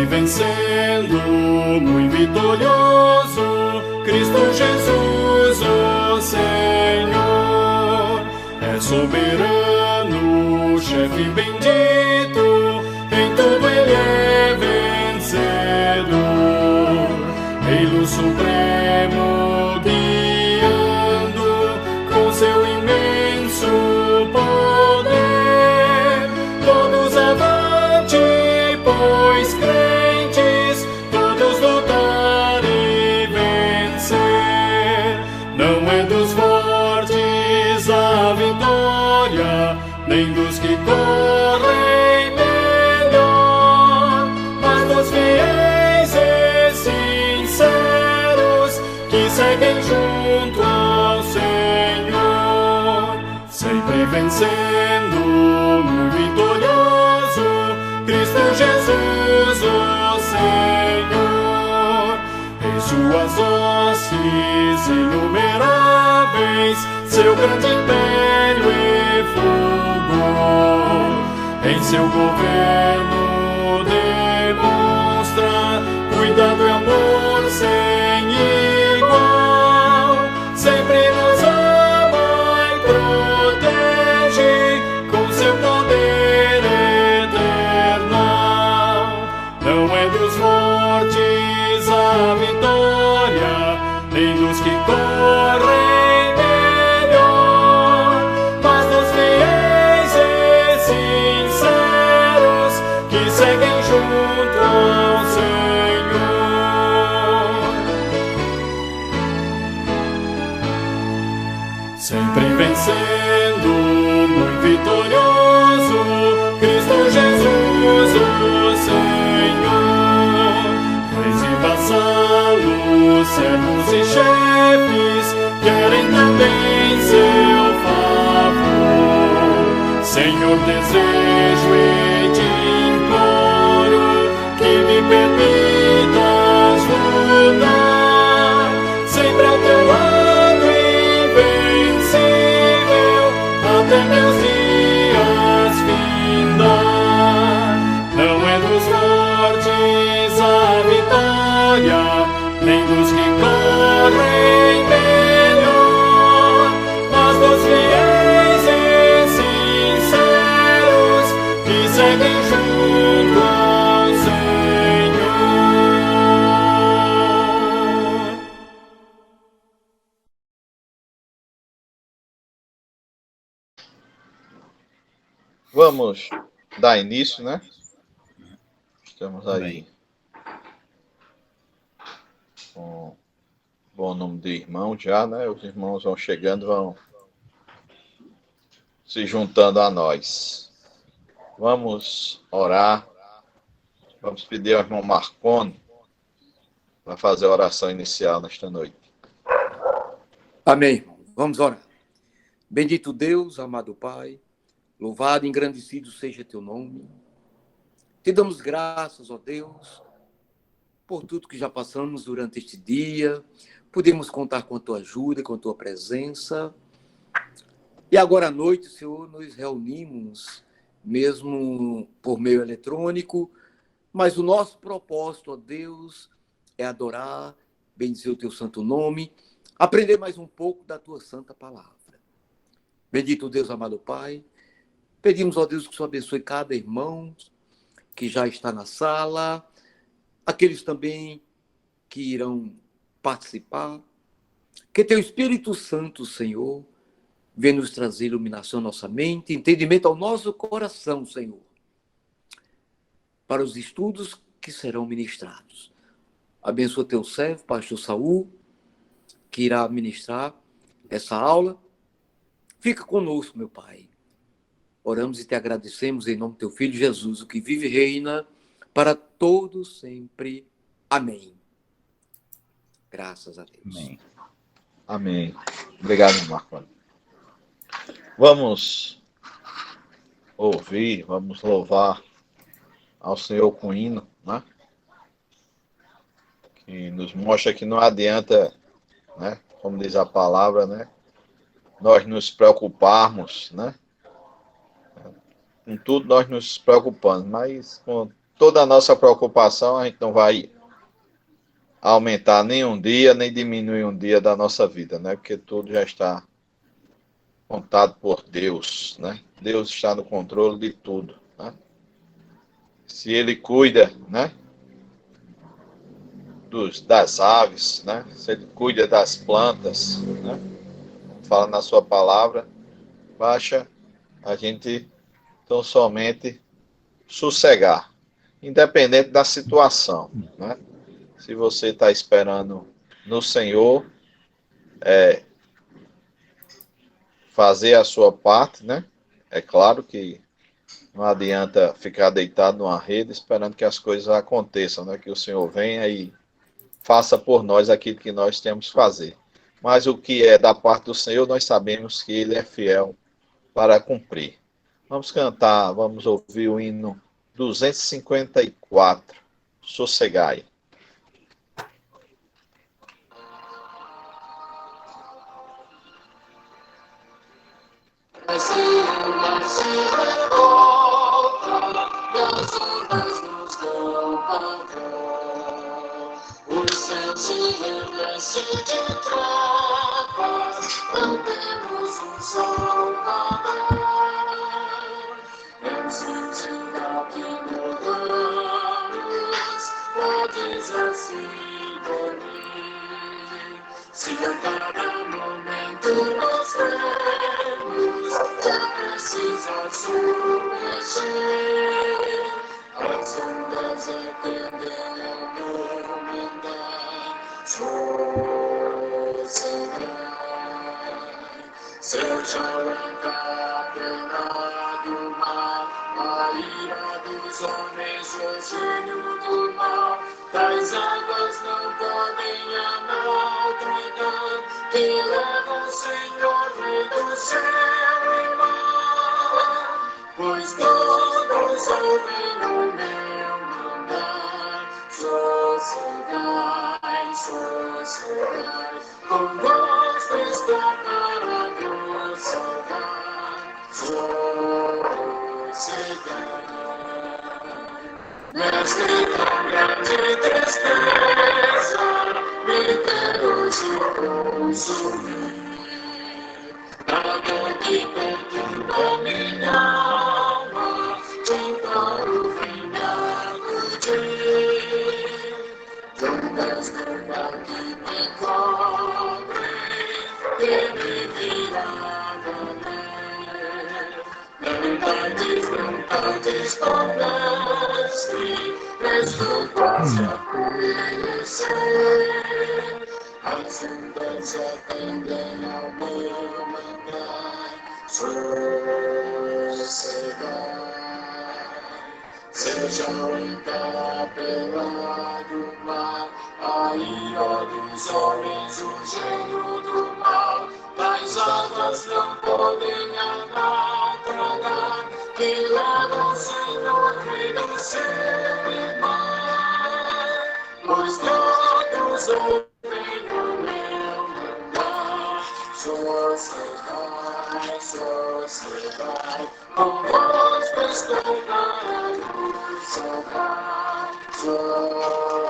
sempre vencendo, muito vitorioso, Cristo Jesus, o Senhor, é soberano, chefe bendito, em tudo Ele é vencedor, Rei do Supremo, guiando com seu imenso poder, todos avante, pois crentes, todos lutar e vencer. Não é dos fortes a vitória, nem dos que correm melhor, mas dos fiéis e sinceros que seguem junto ao Senhor, sempre vencendo, muito vitorioso, Cristo Jesus, o Senhor, em suas hostes inumeráveis, seu grande império e fulgor, em seu governo demonstra cuidado e amor sem igual, sempre nos ama e protege com seu poder eternal. Não é dos fortes a vitória, nem dos que correm melhor, mas dos fiéis e sinceros que seguem junto ao Senhor. Sempre vencendo, muito vitorioso, Cristo Jesus, o Senhor, reis e vassalos, servos e chefes, querem também seu favor. Senhor, desejo e te imploro que me permitas lutar sempre ao teu lado invencível, até meus dias findar. Não é dos fortes a vitória, nem dos que correm melhor, mas dos fiéis e sinceros que seguem junto ao Senhor. Vamos dar início, né? Estamos aí Bem. com bom número de irmãos já, né? Os irmãos vão chegando, vão se juntando a nós. Vamos orar. Vamos pedir ao irmão Marconi para fazer a oração inicial nesta noite. Amém, irmão. Vamos orar. Bendito Deus, amado Pai, louvado e engrandecido seja teu nome. Te damos graças, ó Deus, por tudo que já passamos durante este dia. Podemos contar com a tua ajuda, com a tua presença. E agora à noite, Senhor, nos reunimos, mesmo por meio eletrônico, mas o nosso propósito, ó Deus, é adorar, bendizer o teu santo nome, aprender mais um pouco da tua santa palavra. Bendito Deus, amado Pai, pedimos, ó Deus, que o Senhor abençoe cada irmão que já está na sala, aqueles também que irão participar, que teu Espírito Santo, Senhor, venha nos trazer iluminação à nossa mente, entendimento ao nosso coração, Senhor, para os estudos que serão ministrados. Abençoa teu servo, pastor Saul, que irá ministrar essa aula. Fica conosco, meu Pai. Oramos e te agradecemos em nome do teu Filho Jesus, o que vive e reina para todos sempre. Amém. Graças a Deus. Amém. Amém. Obrigado, Marconi. Vamos ouvir, vamos louvar ao Senhor com hino, né? Que nos mostra que não adianta, né? Como diz a palavra, né? Nós nos preocuparmos, né? Com tudo nós nos preocupamos, mas toda a nossa preocupação, a gente não vai aumentar nem um dia, nem diminuir um dia da nossa vida, né? Porque tudo já está contado por Deus, né? Deus está no controle de tudo, né? Se Ele cuida, né? Das aves, né? Se Ele cuida das plantas, né? Fala na sua palavra, baixa a gente tão somente sossegar, independente da situação, né? Se você está esperando no Senhor, fazer a sua parte, né? É claro que não adianta ficar deitado numa rede esperando que as coisas aconteçam, né? Que o Senhor venha e faça por nós aquilo que nós temos que fazer. Mas o que é da parte do Senhor, nós sabemos que Ele é fiel para cumprir. Vamos cantar, vamos ouvir o hino 254, Sossegai. O céu se reveste de trevas, não temos um Salvador. Em santidade mudamos, podes assim dormir. Se a cada momento nós vemos, já precisa submergir. As ondas entendem seja encapelado do mar, a ira dos homens, o gênio do mal, das águas não podem amaldrar, que leva o Senhor do céu e mar, pois todos ouvem o meu mandar, sossegai, sossegai, com voz despertada do salvar, sossegai. Mestre tão grande tristeza, me quero consumir, nada que perturba minha alma, imploro venha acudir. Ondas do mar que me cobrem, que me virá valer. Não cantes com mestre, mesmo quase a conhecer. As ondas atendem ao meu mandar, sossegai. Seja o encapelado do mar, a ira dos homens, o gênio do mal, das águas não podem andar, tragar, que leva o Senhor do céu e mar, pois todos ouvem o meu mandar, sossegai, sossegai, com voz despertada do salvar, sossegai.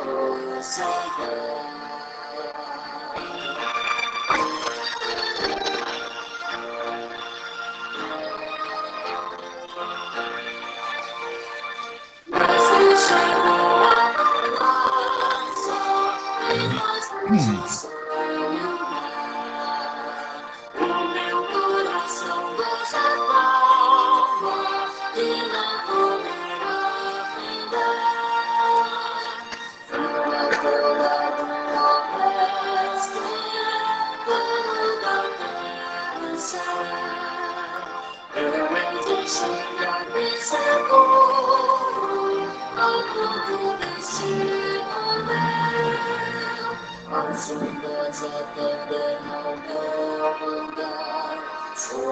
Mas chegou a bonança, e nós vamos sonhar. O meu coração goza calma, e não poderá findar. Não adorado ao mestre, dono da terra e céu. Eu hei de chegar-me seguro ao mundo destino meu. As ondas atendem ao meu lugar, sossegai.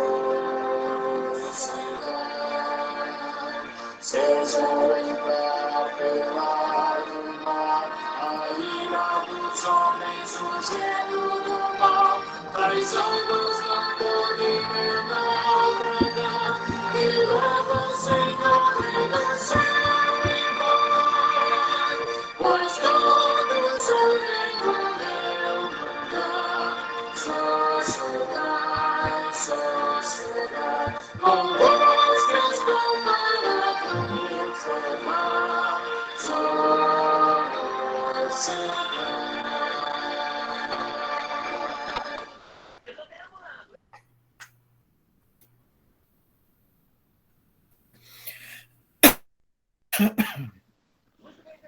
Seja o encapelado do mar, a ira dos homens, o gênio do mal, das águas não podem naufragar, que leva o Senhor do céu e mar,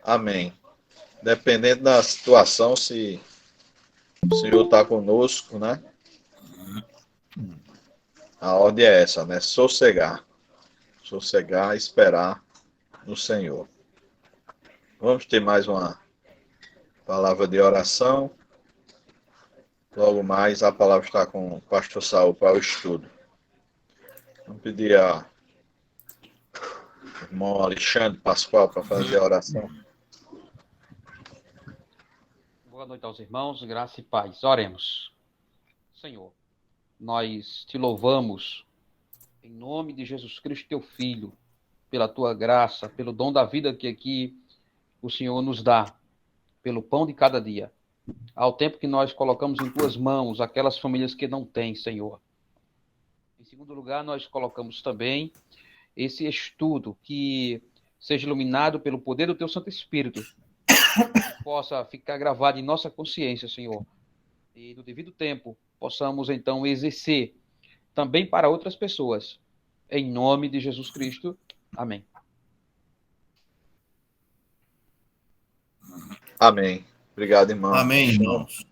Amém. Dependendo da situação, se o Senhor está conosco, né? A ordem é essa, né? Sossegar. Sossegar e esperar no Senhor. Vamos ter mais uma palavra de oração. Logo mais a palavra está com o pastor Saul para o estudo. Vamos pedir ao irmão Alexandre Pascoal para fazer a oração. Boa noite aos irmãos, graça e paz. Oremos. Senhor, nós te louvamos em nome de Jesus Cristo, teu Filho, pela tua graça, pelo dom da vida que aqui o Senhor nos dá, pelo pão de cada dia. Ao tempo que nós colocamos em tuas mãos aquelas famílias que não têm, Senhor. Em segundo lugar, nós colocamos também esse estudo que seja iluminado pelo poder do teu Santo Espírito, possa ficar gravado em nossa consciência, Senhor. E no devido tempo, possamos então exercer também para outras pessoas. Em nome de Jesus Cristo. Amém. Amém. Obrigado, irmão. Amém, irmãos.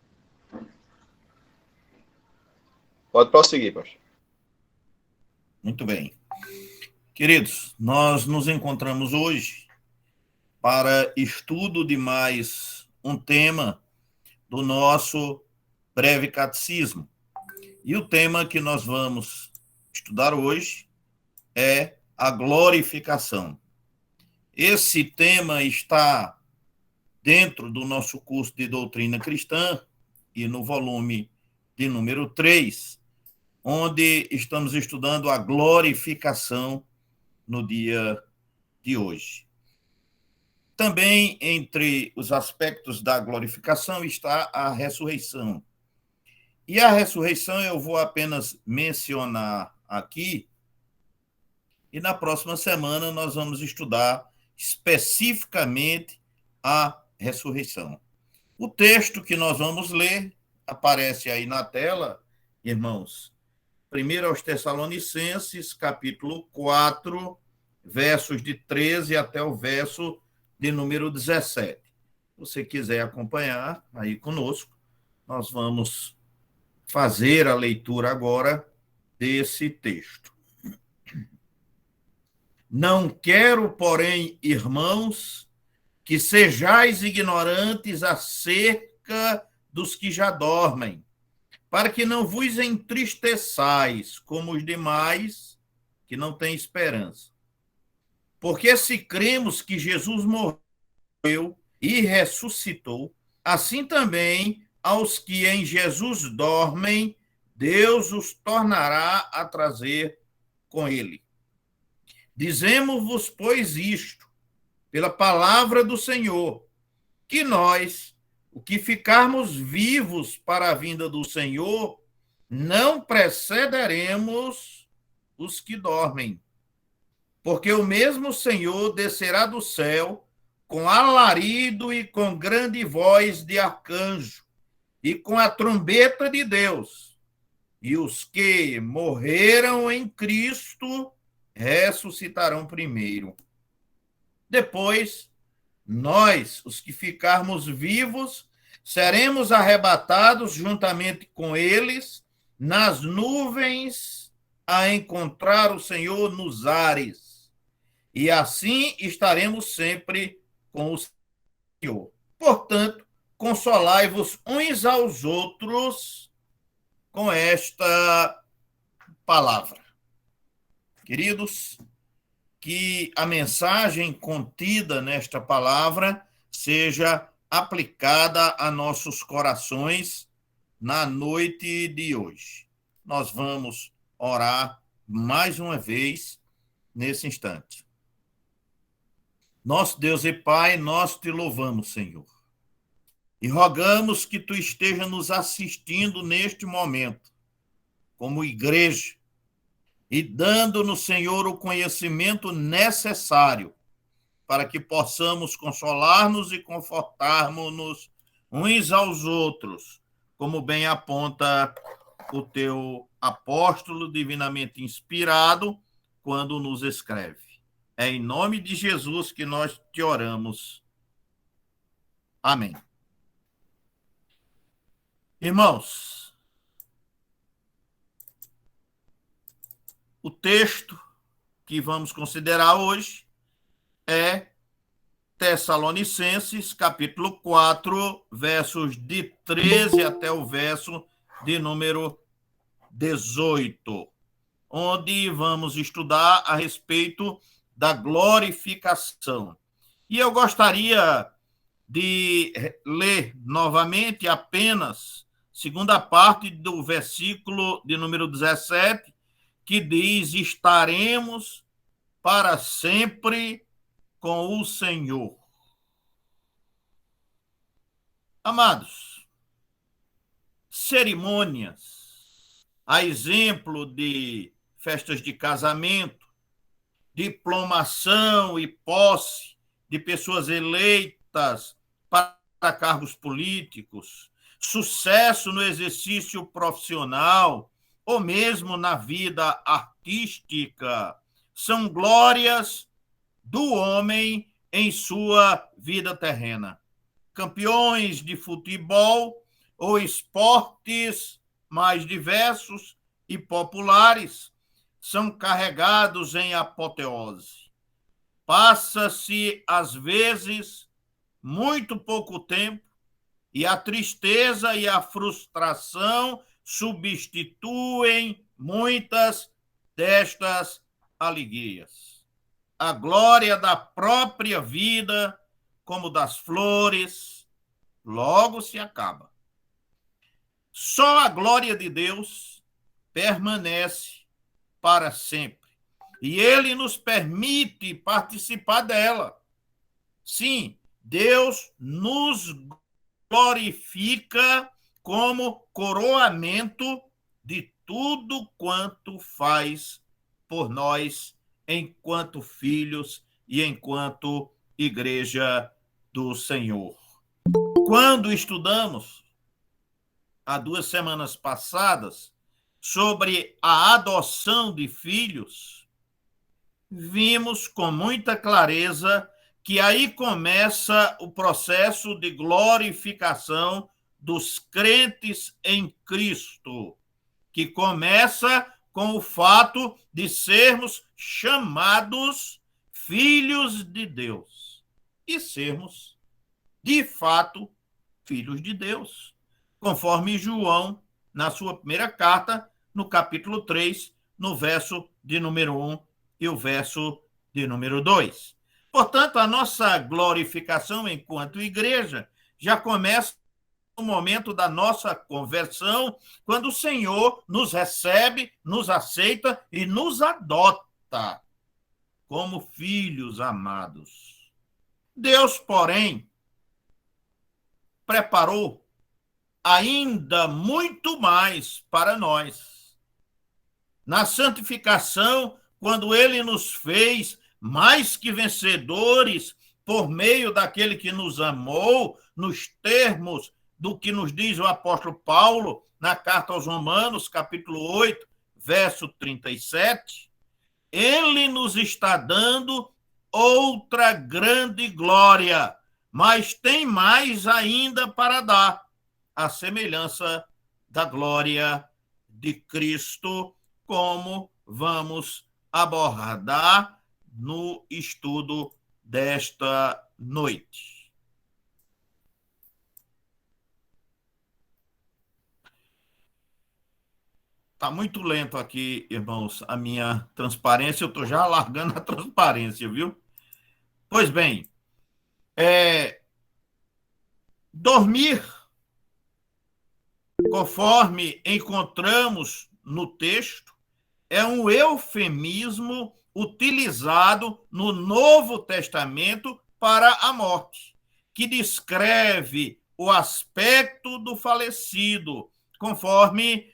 Pode prosseguir, pastor. Muito bem. Queridos, nós nos encontramos hoje para estudo de mais um tema do nosso breve catecismo. E o tema que nós vamos estudar hoje é a glorificação. Esse tema está dentro do nosso curso de doutrina cristã e no volume de número 3, onde estamos estudando a glorificação no dia de hoje. Também entre os aspectos da glorificação está a ressurreição. E a ressurreição eu vou apenas mencionar aqui, e na próxima semana nós vamos estudar especificamente a ressurreição. O texto que nós vamos ler aparece aí na tela, irmãos. 1 aos Tessalonicenses, capítulo 4, versos de 13 até o verso de número 17. Se você quiser acompanhar aí conosco, nós vamos fazer a leitura agora desse texto. Não quero, porém, irmãos, que sejais ignorantes acerca dos que já dormem, para que não vos entristeçais como os demais que não têm esperança. Porque se cremos que Jesus morreu e ressuscitou, assim também aos que em Jesus dormem, Deus os tornará a trazer com ele. Dizemos-vos, pois, isto, pela palavra do Senhor, que nós, o que ficarmos vivos para a vinda do Senhor, não precederemos os que dormem. Porque o mesmo Senhor descerá do céu com alarido e com grande voz de arcanjo e com a trombeta de Deus. E os que morreram em Cristo ressuscitarão primeiro. Depois, nós, os que ficarmos vivos, seremos arrebatados juntamente com eles nas nuvens a encontrar o Senhor nos ares. E assim estaremos sempre com o Senhor. Portanto, consolai-vos uns aos outros com esta palavra. Queridos, que a mensagem contida nesta palavra seja aplicada a nossos corações na noite de hoje. Nós vamos orar mais uma vez nesse instante. Nosso Deus e Pai, nós te louvamos, Senhor, e rogamos que tu esteja nos assistindo neste momento, como igreja, e dando no Senhor o conhecimento necessário para que possamos consolar-nos e confortarmos-nos uns aos outros, como bem aponta o teu apóstolo divinamente inspirado quando nos escreve. É em nome de Jesus que nós te oramos. Amém. Irmãos, o texto que vamos considerar hoje é Tessalonicenses, capítulo 4, versos de 13 até o verso de número 18, onde vamos estudar a respeito da glorificação. E eu gostaria de ler novamente apenas segunda parte do versículo de número 17, que diz: estaremos para sempre com o Senhor. Amados, cerimônias, a exemplo de festas de casamento, diplomação e posse de pessoas eleitas para cargos políticos, sucesso no exercício profissional ou mesmo na vida artística, são glórias do homem em sua vida terrena. Campeões de futebol ou esportes mais diversos e populares são carregados em apoteose. Passa-se, às vezes, muito pouco tempo e a tristeza e a frustração substituem muitas destas alegrias. A glória da própria vida, como das flores, logo se acaba. Só a glória de Deus permanece para sempre. E ele nos permite participar dela. Sim, Deus nos glorifica como coroamento de tudo quanto faz por nós, enquanto filhos e enquanto igreja do Senhor. Quando estudamos, há 2 semanas passadas, sobre a adoção de filhos, vimos com muita clareza que aí começa o processo de glorificação dos crentes em Cristo, que começa com o fato de sermos chamados filhos de Deus e sermos, de fato, filhos de Deus, conforme João, na sua primeira carta, no capítulo 3, no verso de número 1 e o verso de número 2. Portanto, a nossa glorificação enquanto igreja já começa no momento da nossa conversão, quando o Senhor nos recebe, nos aceita e nos adota como filhos amados. Deus, porém, preparou ainda muito mais para nós. Na santificação, quando ele nos fez mais que vencedores por meio daquele que nos amou, nos termos do que nos diz o apóstolo Paulo na carta aos Romanos, capítulo 8, verso 37, ele nos está dando outra grande glória, mas tem mais ainda para dar, a semelhança da glória de Cristo, como vamos abordar no estudo desta noite. Está muito lento aqui, irmãos, a minha transparência. Eu estou já largando a transparência, viu? Pois bem, dormir, conforme encontramos no texto, é um eufemismo utilizado no Novo Testamento para a morte, que descreve o aspecto do falecido, conforme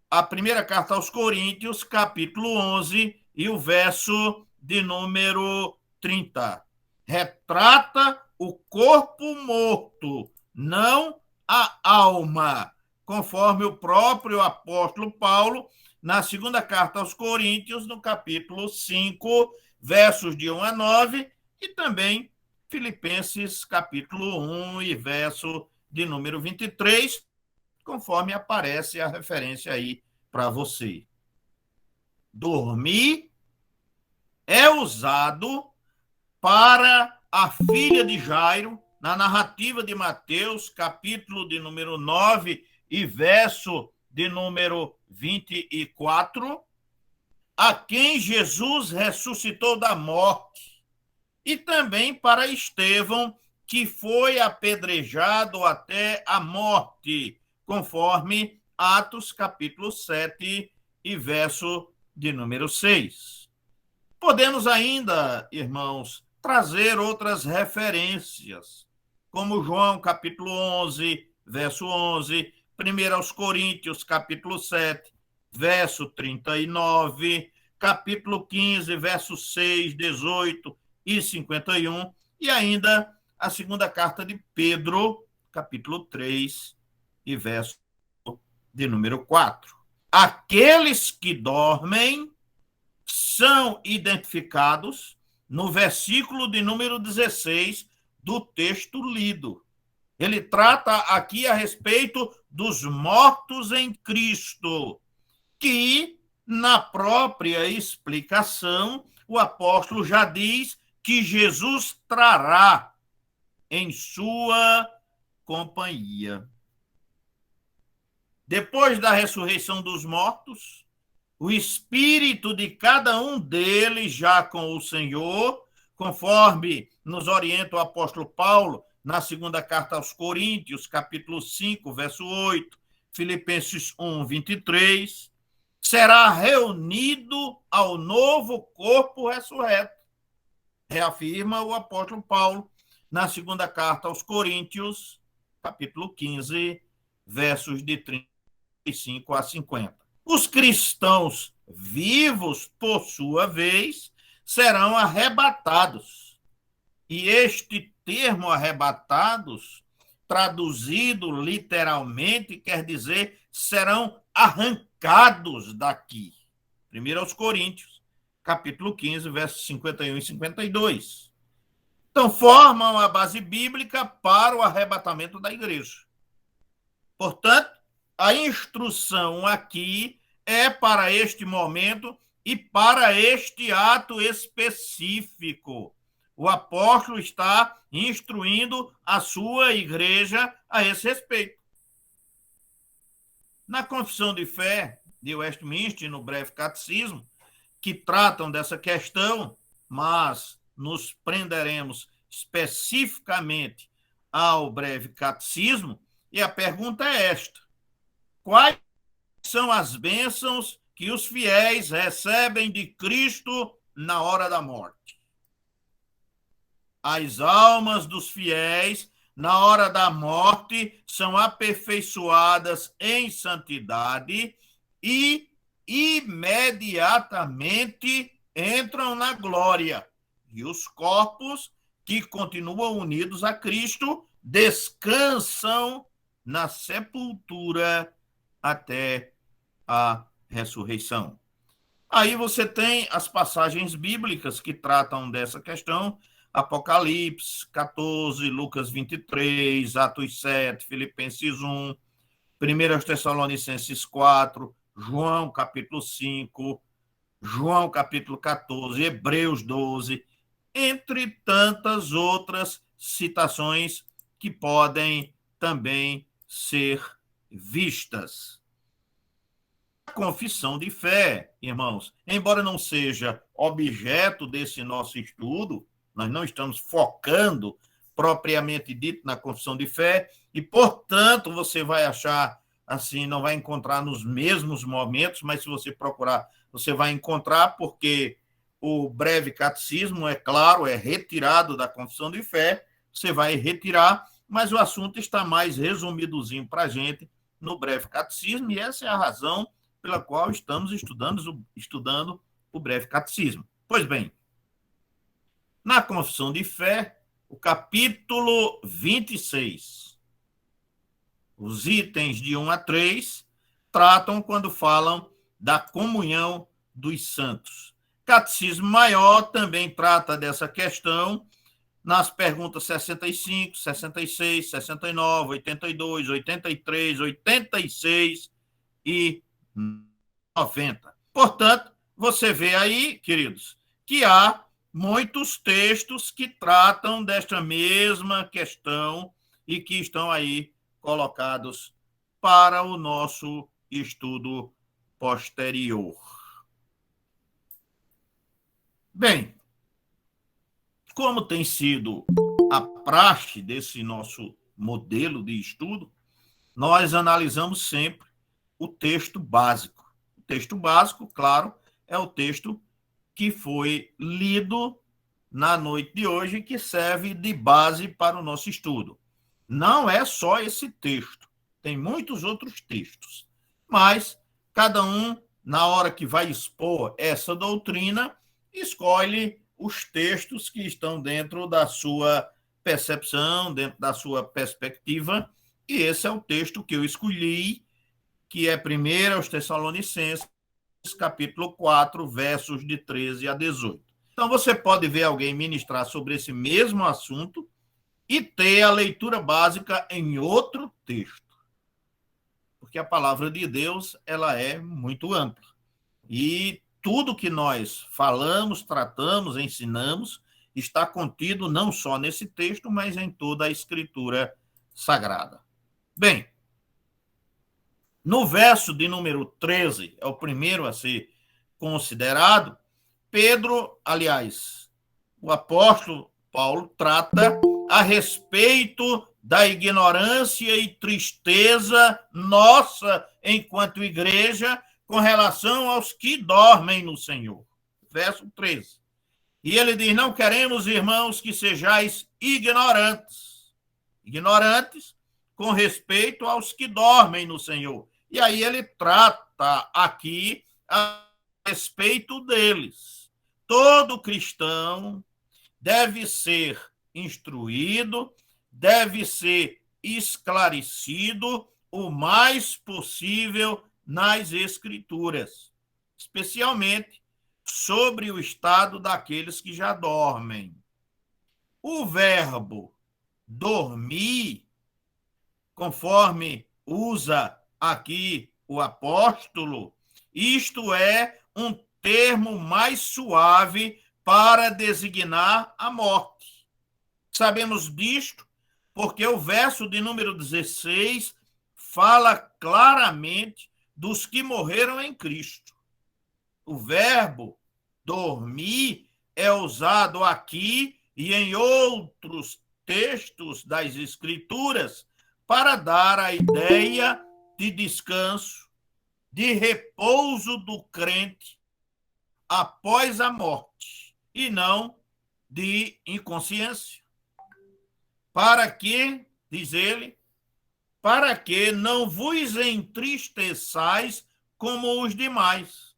a primeira carta aos Coríntios, capítulo 11, e o verso de número 30. retrata o corpo morto, não a alma, conforme o próprio apóstolo Paulo, na segunda carta aos Coríntios, no capítulo 5, versos de 1 a 9, e também Filipenses, capítulo 1 e verso de número 23, conforme aparece a referência aí para você. Dormir é usado para a filha de Jairo, na narrativa de Mateus, capítulo de número 9 e verso de número 24, a quem Jesus ressuscitou da morte, e também para Estevão, que foi apedrejado até a morte, conforme Atos, capítulo 7 e verso de número 6. Podemos ainda, irmãos, trazer outras referências, como João, capítulo 11, verso 11, 1 aos Coríntios, capítulo 7, verso 39, capítulo 15, verso 6, 18 e 51, e ainda a segunda carta de Pedro, capítulo 3 e verso de número 4. Aqueles que dormem são identificados no versículo de número 16 do texto lido. Ele trata aqui a respeito dos mortos em Cristo, que, na própria explicação, o apóstolo já diz que Jesus trará em sua companhia. Depois da ressurreição dos mortos, o espírito de cada um deles já com o Senhor, conforme nos orienta o apóstolo Paulo na segunda carta aos Coríntios, capítulo 5, verso 8, Filipenses 1, 23, será reunido ao novo corpo ressurreto, reafirma o apóstolo Paulo na segunda carta aos Coríntios, capítulo 15, versos de 35 a 50. Os cristãos vivos, por sua vez, serão arrebatados. E este termo arrebatados, traduzido literalmente, quer dizer serão arrancados daqui. 1 aos Coríntios, capítulo 15, versos 51 e 52. Então, formam a base bíblica para o arrebatamento da igreja. Portanto, a instrução aqui é para este momento e para este ato específico. O apóstolo está instruindo a sua igreja a esse respeito. Na Confissão de Fé de Westminster, no Breve Catecismo, que tratam dessa questão, mas nos prenderemos especificamente ao Breve Catecismo, e a pergunta é esta: quais são as bênçãos que os fiéis recebem de Cristo na hora da morte? As almas dos fiéis, na hora da morte, são aperfeiçoadas em santidade e imediatamente entram na glória. E os corpos que continuam unidos a Cristo descansam na sepultura até a ressurreição. Aí você tem as passagens bíblicas que tratam dessa questão: Apocalipse 14, Lucas 23, Atos 7, Filipenses 1, 1 Tessalonicenses 4, João capítulo 5, João capítulo 14, Hebreus 12, entre tantas outras citações que podem também ser vistas. A confissão de fé, irmãos, embora não seja objeto desse nosso estudo, nós não estamos focando propriamente dito na confissão de fé, e, portanto, você vai achar assim, não vai encontrar nos mesmos momentos, mas se você procurar, você vai encontrar, porque o Breve Catecismo, é claro, é retirado da confissão de fé, você vai retirar, mas o assunto está mais resumidozinho para a gente no Breve Catecismo, e essa é a razão pela qual estamos estudando o Breve Catecismo. Pois bem, na Confissão de Fé, o capítulo 26. Os itens de 1 a 3 tratam quando falam da comunhão dos santos. Catecismo Maior também trata dessa questão nas perguntas 65, 66, 69, 82, 83, 86 e 90. Portanto, você vê aí, queridos, que há muitos textos que tratam desta mesma questão e que estão aí colocados para o nosso estudo posterior. Bem, como tem sido a praxe desse nosso modelo de estudo, nós analisamos sempre o texto básico. O texto básico, claro, é o texto que foi lido na noite de hoje, que serve de base para o nosso estudo. Não é só esse texto, tem muitos outros textos, mas cada um, na hora que vai expor essa doutrina, escolhe os textos que estão dentro da sua percepção, dentro da sua perspectiva, e esse é o texto que eu escolhi, que é 1 aos Tessalonicenses, capítulo 4, versos de 13 a 18. Então, você pode ver alguém ministrar sobre esse mesmo assunto e ter a leitura básica em outro texto. Porque a palavra de Deus, ela é muito ampla. E tudo que nós falamos, tratamos, ensinamos, está contido não só nesse texto, mas em toda a Escritura Sagrada. Bem, no verso de número 13, é o primeiro a ser considerado, Pedro, aliás, o apóstolo Paulo trata a respeito da ignorância e tristeza nossa enquanto igreja com relação aos que dormem no Senhor. Verso 13. E ele diz, não queremos, irmãos, que sejais ignorantes com respeito aos que dormem no Senhor. E aí ele trata aqui a respeito deles. Todo cristão deve ser instruído, deve ser esclarecido o mais possível nas Escrituras, especialmente sobre o estado daqueles que já dormem. O verbo dormir, conforme usa aqui o apóstolo, isto é um termo mais suave para designar a morte. Sabemos disto porque o verso de número 16 fala claramente dos que morreram em Cristo. O verbo dormir é usado aqui e em outros textos das Escrituras para dar a ideia de descanso, de repouso do crente após a morte, e não de inconsciência. Para que, diz ele, para que não vos entristeçais como os demais.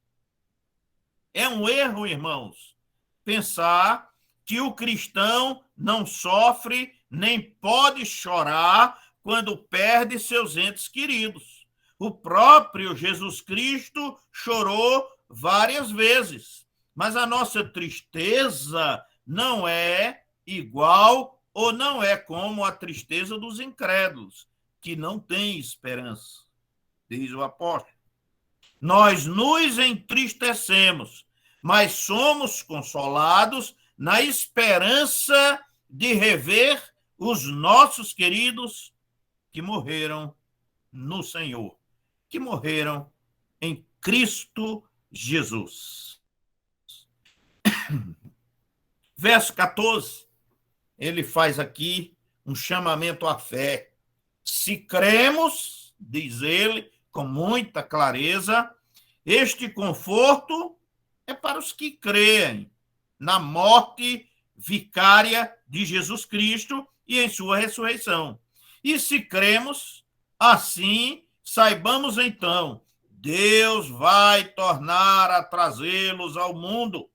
É um erro, irmãos, pensar que o cristão não sofre nem pode chorar quando perde seus entes queridos. O próprio Jesus Cristo chorou várias vezes, mas a nossa tristeza não é igual ou não é como a tristeza dos incrédulos, que não têm esperança, diz o apóstolo. Nós nos entristecemos, mas somos consolados na esperança de rever os nossos queridos que morreram no Senhor, que morreram em Cristo Jesus. Verso 14, ele faz aqui um chamamento à fé. Se cremos, diz ele, com muita clareza, este conforto é para os que creem na morte vicária de Jesus Cristo e em sua ressurreição. E se cremos, assim, saibamos então, Deus vai tornar a trazê-los ao mundo,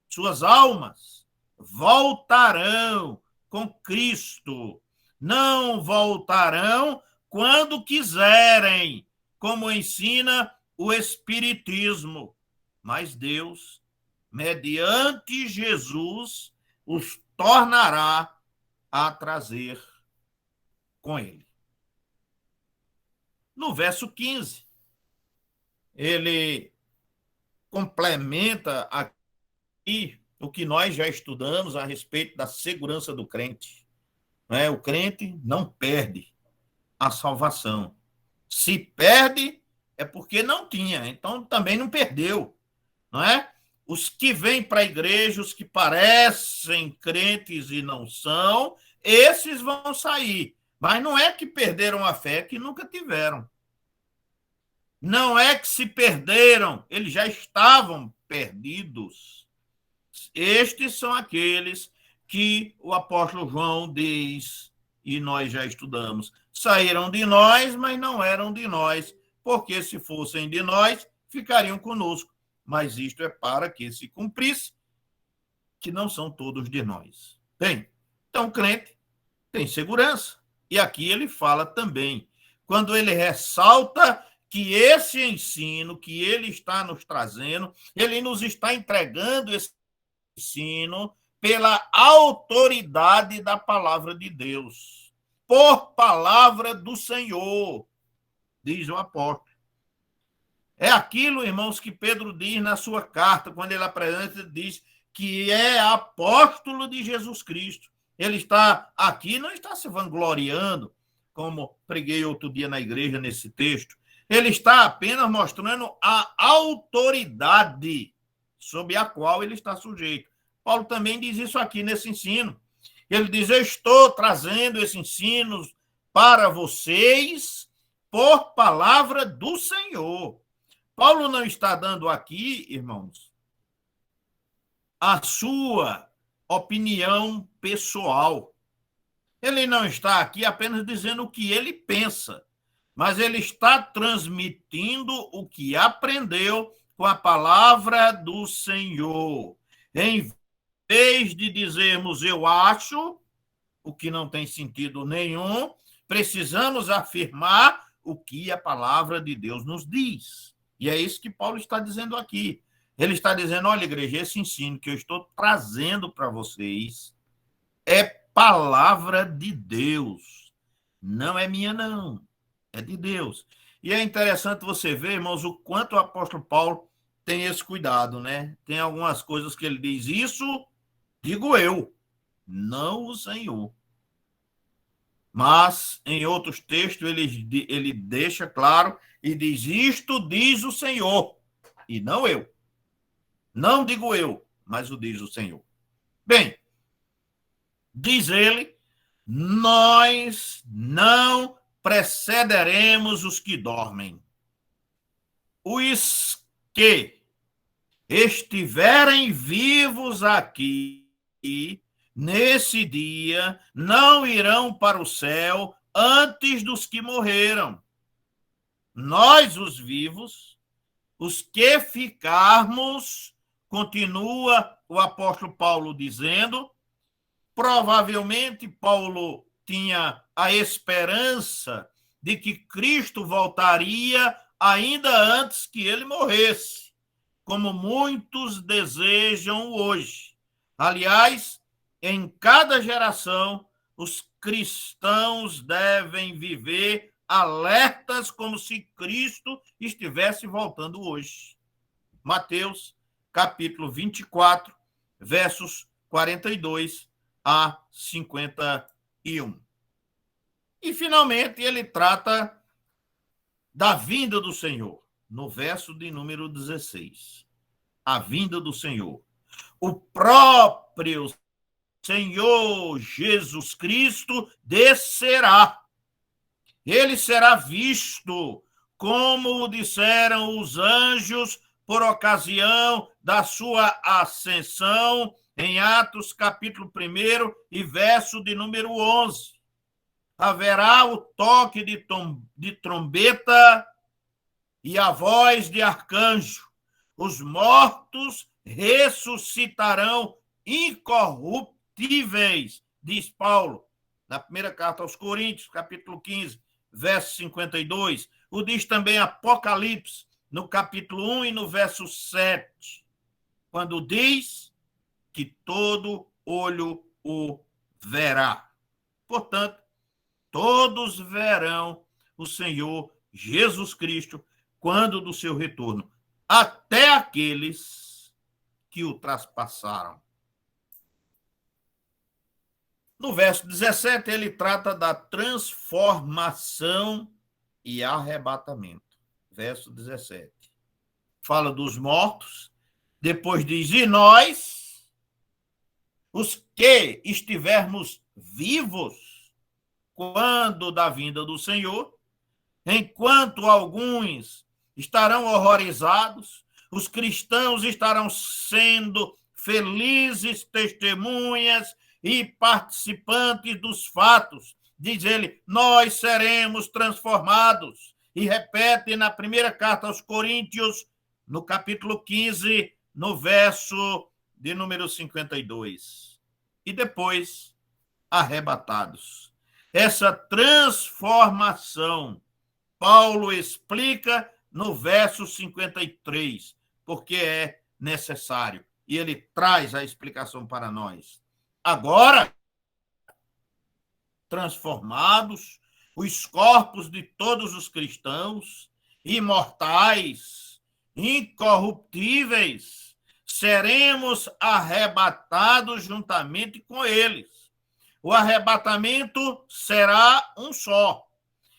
suas almas, voltarão com Cristo. Não voltarão quando quiserem, como ensina o Espiritismo. Mas Deus, mediante Jesus, os tornará a trazer com ele. No verso 15, ele complementa aqui o que nós já estudamos a respeito da segurança do crente. O crente não perde a salvação. Se perde, é porque não tinha, então também não perdeu. Não é? Os que vêm para a igreja, os que parecem crentes e não são, esses vão sair. Mas não é que perderam a fé, que nunca tiveram. Não é que se perderam, eles já estavam perdidos. Estes são aqueles que o apóstolo João diz, e nós já estudamos, saíram de nós, mas não eram de nós, porque se fossem de nós, ficariam conosco. Mas isto é para que se cumprisse, que não são todos de nós. Bem, então o crente tem segurança. E aqui ele fala também, quando ele ressalta que esse ensino que ele está nos trazendo, ele nos está entregando esse ensino pela autoridade da palavra de Deus, por palavra do Senhor, diz o apóstolo. É aquilo, irmãos, que Pedro diz na sua carta, quando ele apresenta, diz que é apóstolo de Jesus Cristo. Ele está aqui, não está se vangloriando, como preguei outro dia na igreja nesse texto. Ele está apenas mostrando a autoridade sob a qual ele está sujeito. Paulo também diz isso aqui nesse ensino. Ele diz, eu estou trazendo esse ensino para vocês por palavra do Senhor. Paulo não está dando aqui, irmãos, a sua opinião pessoal. Ele não está aqui apenas dizendo o que ele pensa, mas ele está transmitindo o que aprendeu com a palavra do Senhor. Em vez de dizermos eu acho, o que não tem sentido nenhum, precisamos afirmar o que a palavra de Deus nos diz. E é isso que Paulo está dizendo aqui. Ele está dizendo, olha, igreja, esse ensino que eu estou trazendo para vocês é palavra de Deus. Não é minha, não. É de Deus. E é interessante você ver, irmãos, o quanto o apóstolo Paulo tem esse cuidado, né? Tem algumas coisas que ele diz, isso digo eu, não o Senhor. Mas, em outros textos, ele deixa claro e diz, isto diz o Senhor, e não eu. Não digo eu, mas o diz o Senhor. Bem, diz ele, nós não precederemos os que dormem. Os que estiverem vivos aqui, nesse dia, não irão para o céu antes dos que morreram. Nós, os vivos, os que ficarmos, continua o apóstolo Paulo dizendo, provavelmente Paulo tinha a esperança de que Cristo voltaria ainda antes que ele morresse, como muitos desejam hoje. Aliás, em cada geração, os cristãos devem viver alertas como se Cristo estivesse voltando hoje. Mateus, capítulo 24, versos 42 a 51. E, finalmente, ele trata da vinda do Senhor, no verso de número 16. A vinda do Senhor. O próprio Senhor Jesus Cristo descerá. Ele será visto, como disseram os anjos, por ocasião da sua ascensão, em Atos, capítulo 1 e verso de número 11. Haverá o toque de trombeta e a voz de arcanjo. Os mortos ressuscitarão incorruptíveis, diz Paulo, na primeira carta aos Coríntios, capítulo 15, verso 52. O diz também Apocalipse, no capítulo 1 e no verso 7, quando diz que todo olho o verá. Portanto, todos verão o Senhor Jesus Cristo quando do seu retorno, até aqueles que o traspassaram. No verso 17, ele trata da transformação e arrebatamento. Verso 17. Fala dos mortos, depois diz, e nós, os que estivermos vivos, quando da vinda do Senhor, enquanto alguns estarão horrorizados, os cristãos estarão sendo felizes testemunhas e participantes dos fatos. Diz ele, nós seremos transformados. E repete na primeira carta aos Coríntios, no capítulo 15, no verso de número 52. E depois, arrebatados. Essa transformação, Paulo explica no verso 53, porque é necessário. E ele traz a explicação para nós. Agora, transformados, os corpos de todos os cristãos, imortais, incorruptíveis, seremos arrebatados juntamente com eles. O arrebatamento será um só,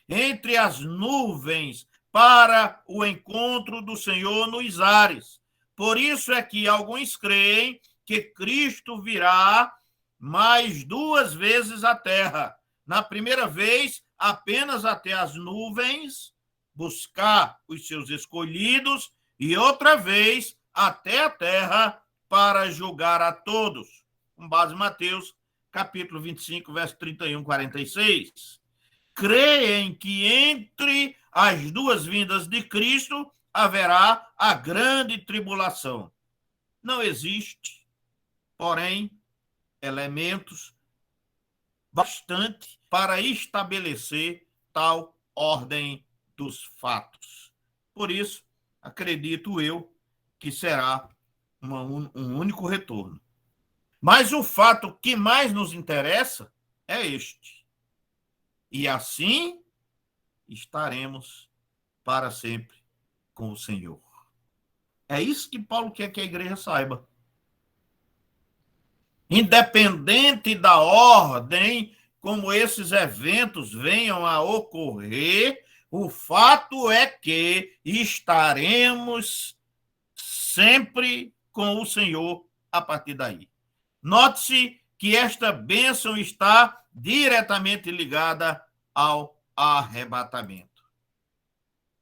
entre as nuvens, para o encontro do Senhor nos ares. Por isso é que alguns creem que Cristo virá mais 2 vezes à terra. Na primeira vez, apenas até as nuvens, buscar os seus escolhidos, e outra vez até a terra para julgar a todos. Com base em Mateus, capítulo 25, verso 31, 46. Creem que entre as 2 vindas de Cristo haverá a grande tribulação. Não existe, porém, elementos bastante para estabelecer tal ordem dos fatos. Por isso, acredito eu que será um único retorno. Mas o fato que mais nos interessa é este. E assim estaremos para sempre com o Senhor. É isso que Paulo quer que a igreja saiba. Independente da ordem como esses eventos venham a ocorrer, o fato é que estaremos sempre com o Senhor a partir daí. Note-se que esta bênção está diretamente ligada ao arrebatamento.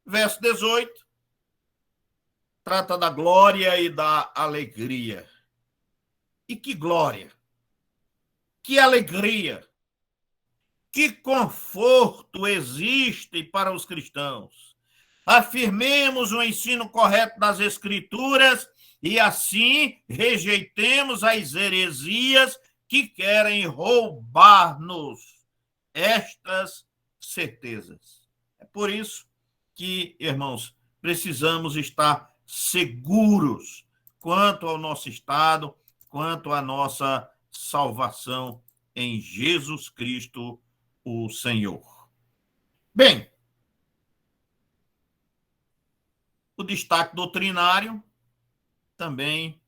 Verso 18 trata da glória e da alegria. E que glória, que alegria, que conforto existe para os cristãos. Afirmemos o ensino correto das Escrituras e assim rejeitemos as heresias que querem roubar-nos estas certezas. É por isso que, irmãos, precisamos estar seguros quanto ao nosso estado, quanto à nossa salvação em Jesus Cristo, o Senhor. Bem, o destaque doutrinário também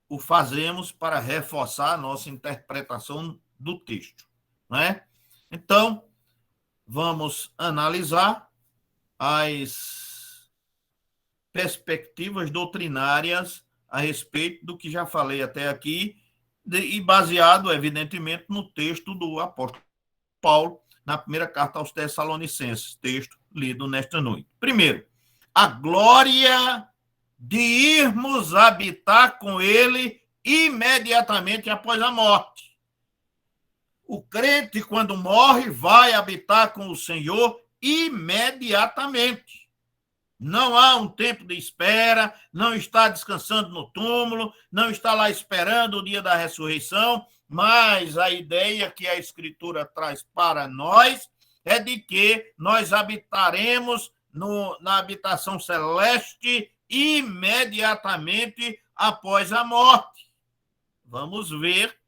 o fazemos para reforçar a nossa interpretação do texto, não é? Então, vamos analisar as perspectivas doutrinárias a respeito do que já falei até aqui, e baseado, evidentemente, no texto do apóstolo Paulo, na primeira carta aos Tessalonicenses, texto lido nesta noite. Primeiro, a glória de irmos habitar com ele imediatamente após a morte. O crente, quando morre, vai habitar com o Senhor imediatamente. Não há um tempo de espera, não está descansando no túmulo, não está lá esperando o dia da ressurreição, mas a ideia que a Escritura traz para nós é de que nós habitaremos na habitação celeste imediatamente após a morte. Vamos ver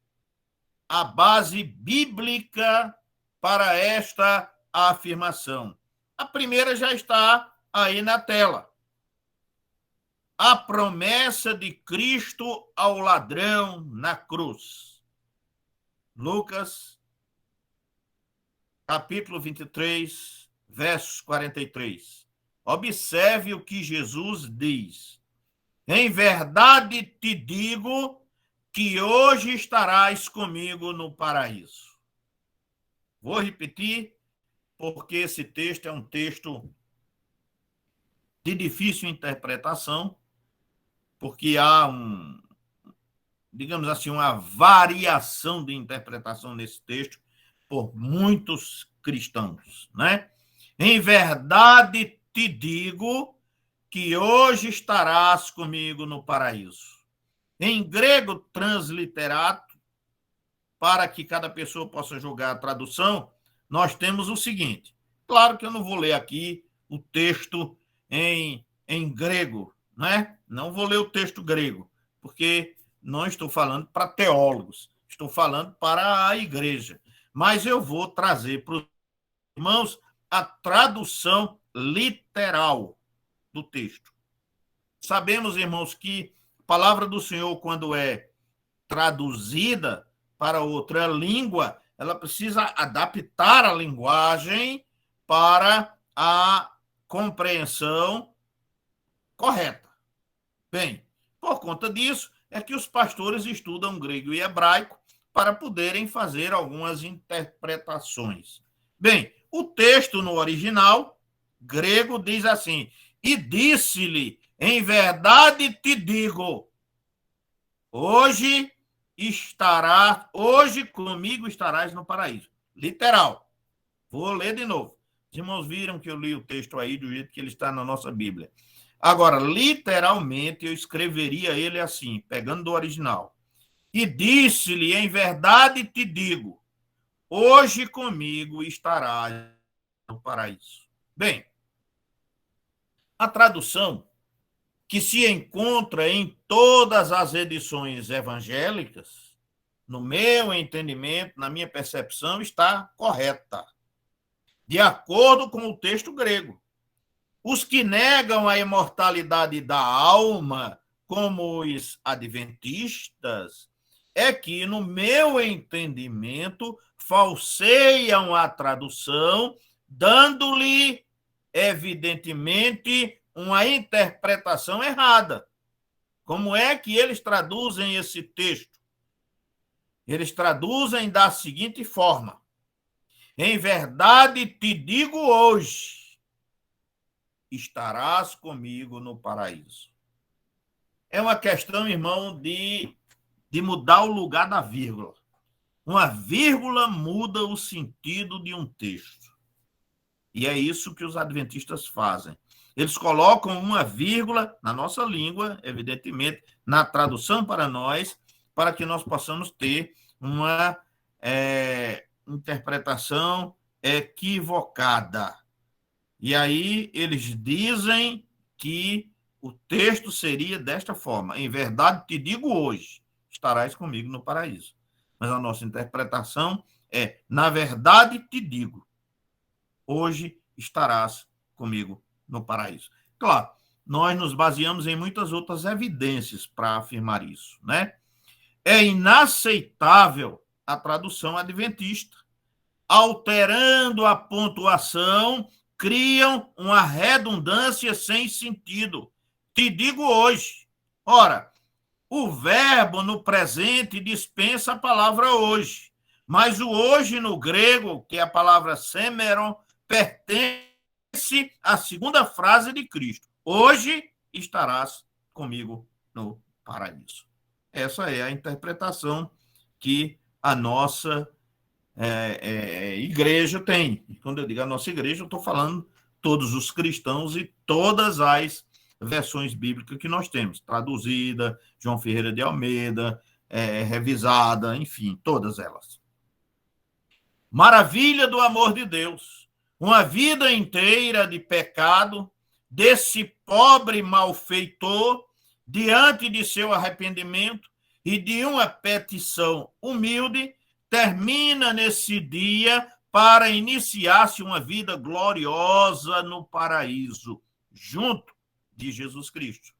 a base bíblica para esta afirmação. A primeira já está aí na tela. A promessa de Cristo ao ladrão na cruz. Lucas, capítulo 23, versos 43. Observe o que Jesus diz. Em verdade te digo que hoje estarás comigo no paraíso. Vou repetir, porque esse texto é um texto de difícil interpretação, porque há digamos assim, uma variação de interpretação nesse texto por muitos cristãos, né? Em verdade te digo que hoje estarás comigo no paraíso. Em grego transliterato, para que cada pessoa possa julgar a tradução, nós temos o seguinte. Claro que eu não vou ler aqui o texto em grego, né? Não vou ler o texto grego, porque não estou falando para teólogos, estou falando para a igreja. Mas eu vou trazer para os irmãos a tradução literal do texto. Sabemos, irmãos, que a palavra do Senhor, quando é traduzida para outra língua, ela precisa adaptar a linguagem para a compreensão correta. Bem, por conta disso, é que os pastores estudam grego e hebraico para poderem fazer algumas interpretações. Bem, o texto no original grego diz assim: e disse-lhe, em verdade te digo, hoje comigo estarás no paraíso. Literal. Vou ler de novo. Os irmãos viram que eu li o texto aí do jeito que ele está na nossa Bíblia. Agora, literalmente, eu escreveria ele assim, pegando do original. E disse-lhe, em verdade te digo, hoje comigo estarás no paraíso. Bem, a tradução que se encontra em todas as edições evangélicas, no meu entendimento, na minha percepção, está correta, de acordo com o texto grego. Os que negam a imortalidade da alma, como os adventistas, é que, no meu entendimento, falseiam a tradução, dando-lhe, evidentemente, uma interpretação errada. Como é que eles traduzem esse texto? Eles traduzem da seguinte forma: em verdade te digo hoje, estarás comigo no paraíso. É uma questão, irmão, de mudar o lugar da vírgula. Uma vírgula muda o sentido de um texto. E é isso que os adventistas fazem. Eles colocam uma vírgula na nossa língua, evidentemente, na tradução para nós, para que nós possamos ter uma interpretação equivocada. E aí eles dizem que o texto seria desta forma: em verdade te digo hoje, estarás comigo no paraíso. Mas a nossa interpretação é: na verdade te digo, hoje estarás comigo no paraíso. Claro, nós nos baseamos em muitas outras evidências para afirmar isso, né? É inaceitável a tradução adventista. Alterando a pontuação, criam uma redundância sem sentido. Te digo hoje. Ora, o verbo no presente dispensa a palavra hoje, mas o hoje no grego, que é a palavra semeron, pertence à segunda frase de Cristo: hoje estarás comigo no paraíso. Essa é a interpretação que a nossa igreja tem. E quando eu digo a nossa igreja, eu estou falando todos os cristãos e todas as versões bíblicas que nós temos, traduzida, João Ferreira de Almeida, revisada, enfim, todas elas. Maravilha do amor de Deus, uma vida inteira de pecado, desse pobre malfeitor, diante de seu arrependimento e de uma petição humilde, termina nesse dia para iniciar-se uma vida gloriosa no paraíso, junto de Jesus Cristo.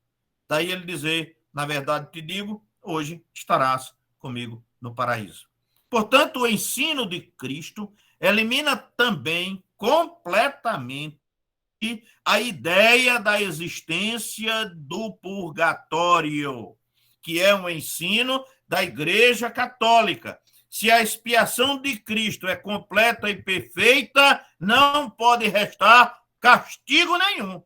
Daí ele dizer, na verdade te digo, hoje estarás comigo no paraíso. Portanto, o ensino de Cristo elimina também completamente a ideia da existência do purgatório, que é um ensino da Igreja Católica. Se a expiação de Cristo é completa e perfeita, não pode restar castigo nenhum.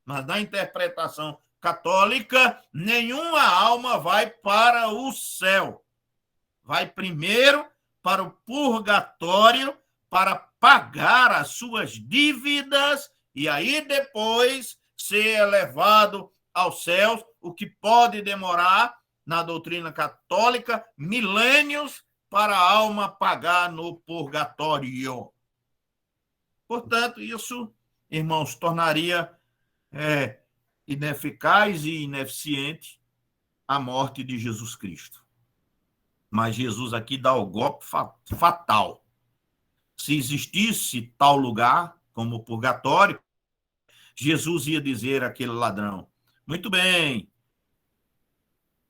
Mas na interpretação católica, nenhuma alma vai para o céu. Vai primeiro para o purgatório para pagar as suas dívidas e aí depois ser elevado aos céus, o que pode demorar, na doutrina católica, milênios para a alma pagar no purgatório. Portanto, isso, irmãos, tornaria ineficaz e ineficiente a morte de Jesus Cristo. Mas Jesus aqui dá o golpe fatal. Se existisse tal lugar, como o purgatório, Jesus ia dizer àquele ladrão, muito bem,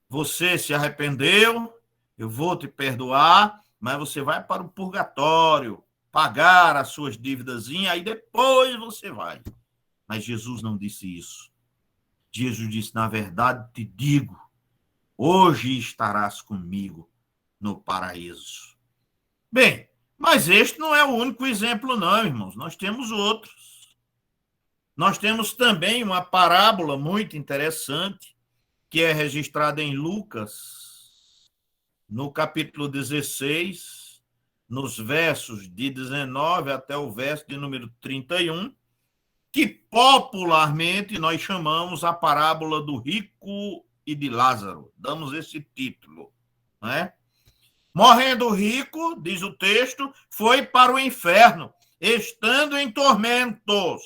você se arrependeu, eu vou te perdoar, mas você vai para o purgatório, pagar as suas dívidas, aí depois você vai. Mas Jesus não disse isso. Jesus disse, na verdade te digo, hoje estarás comigo no paraíso. Bem, mas este não é o único exemplo, não, irmãos. Nós temos outros. Nós temos também uma parábola muito interessante, que é registrada em Lucas, no capítulo 16, nos versos de 19 até o verso de número 31, que popularmente nós chamamos a parábola do rico e de Lázaro. Damos esse título, não é? Morrendo o rico, diz o texto, foi para o inferno, estando em tormentos.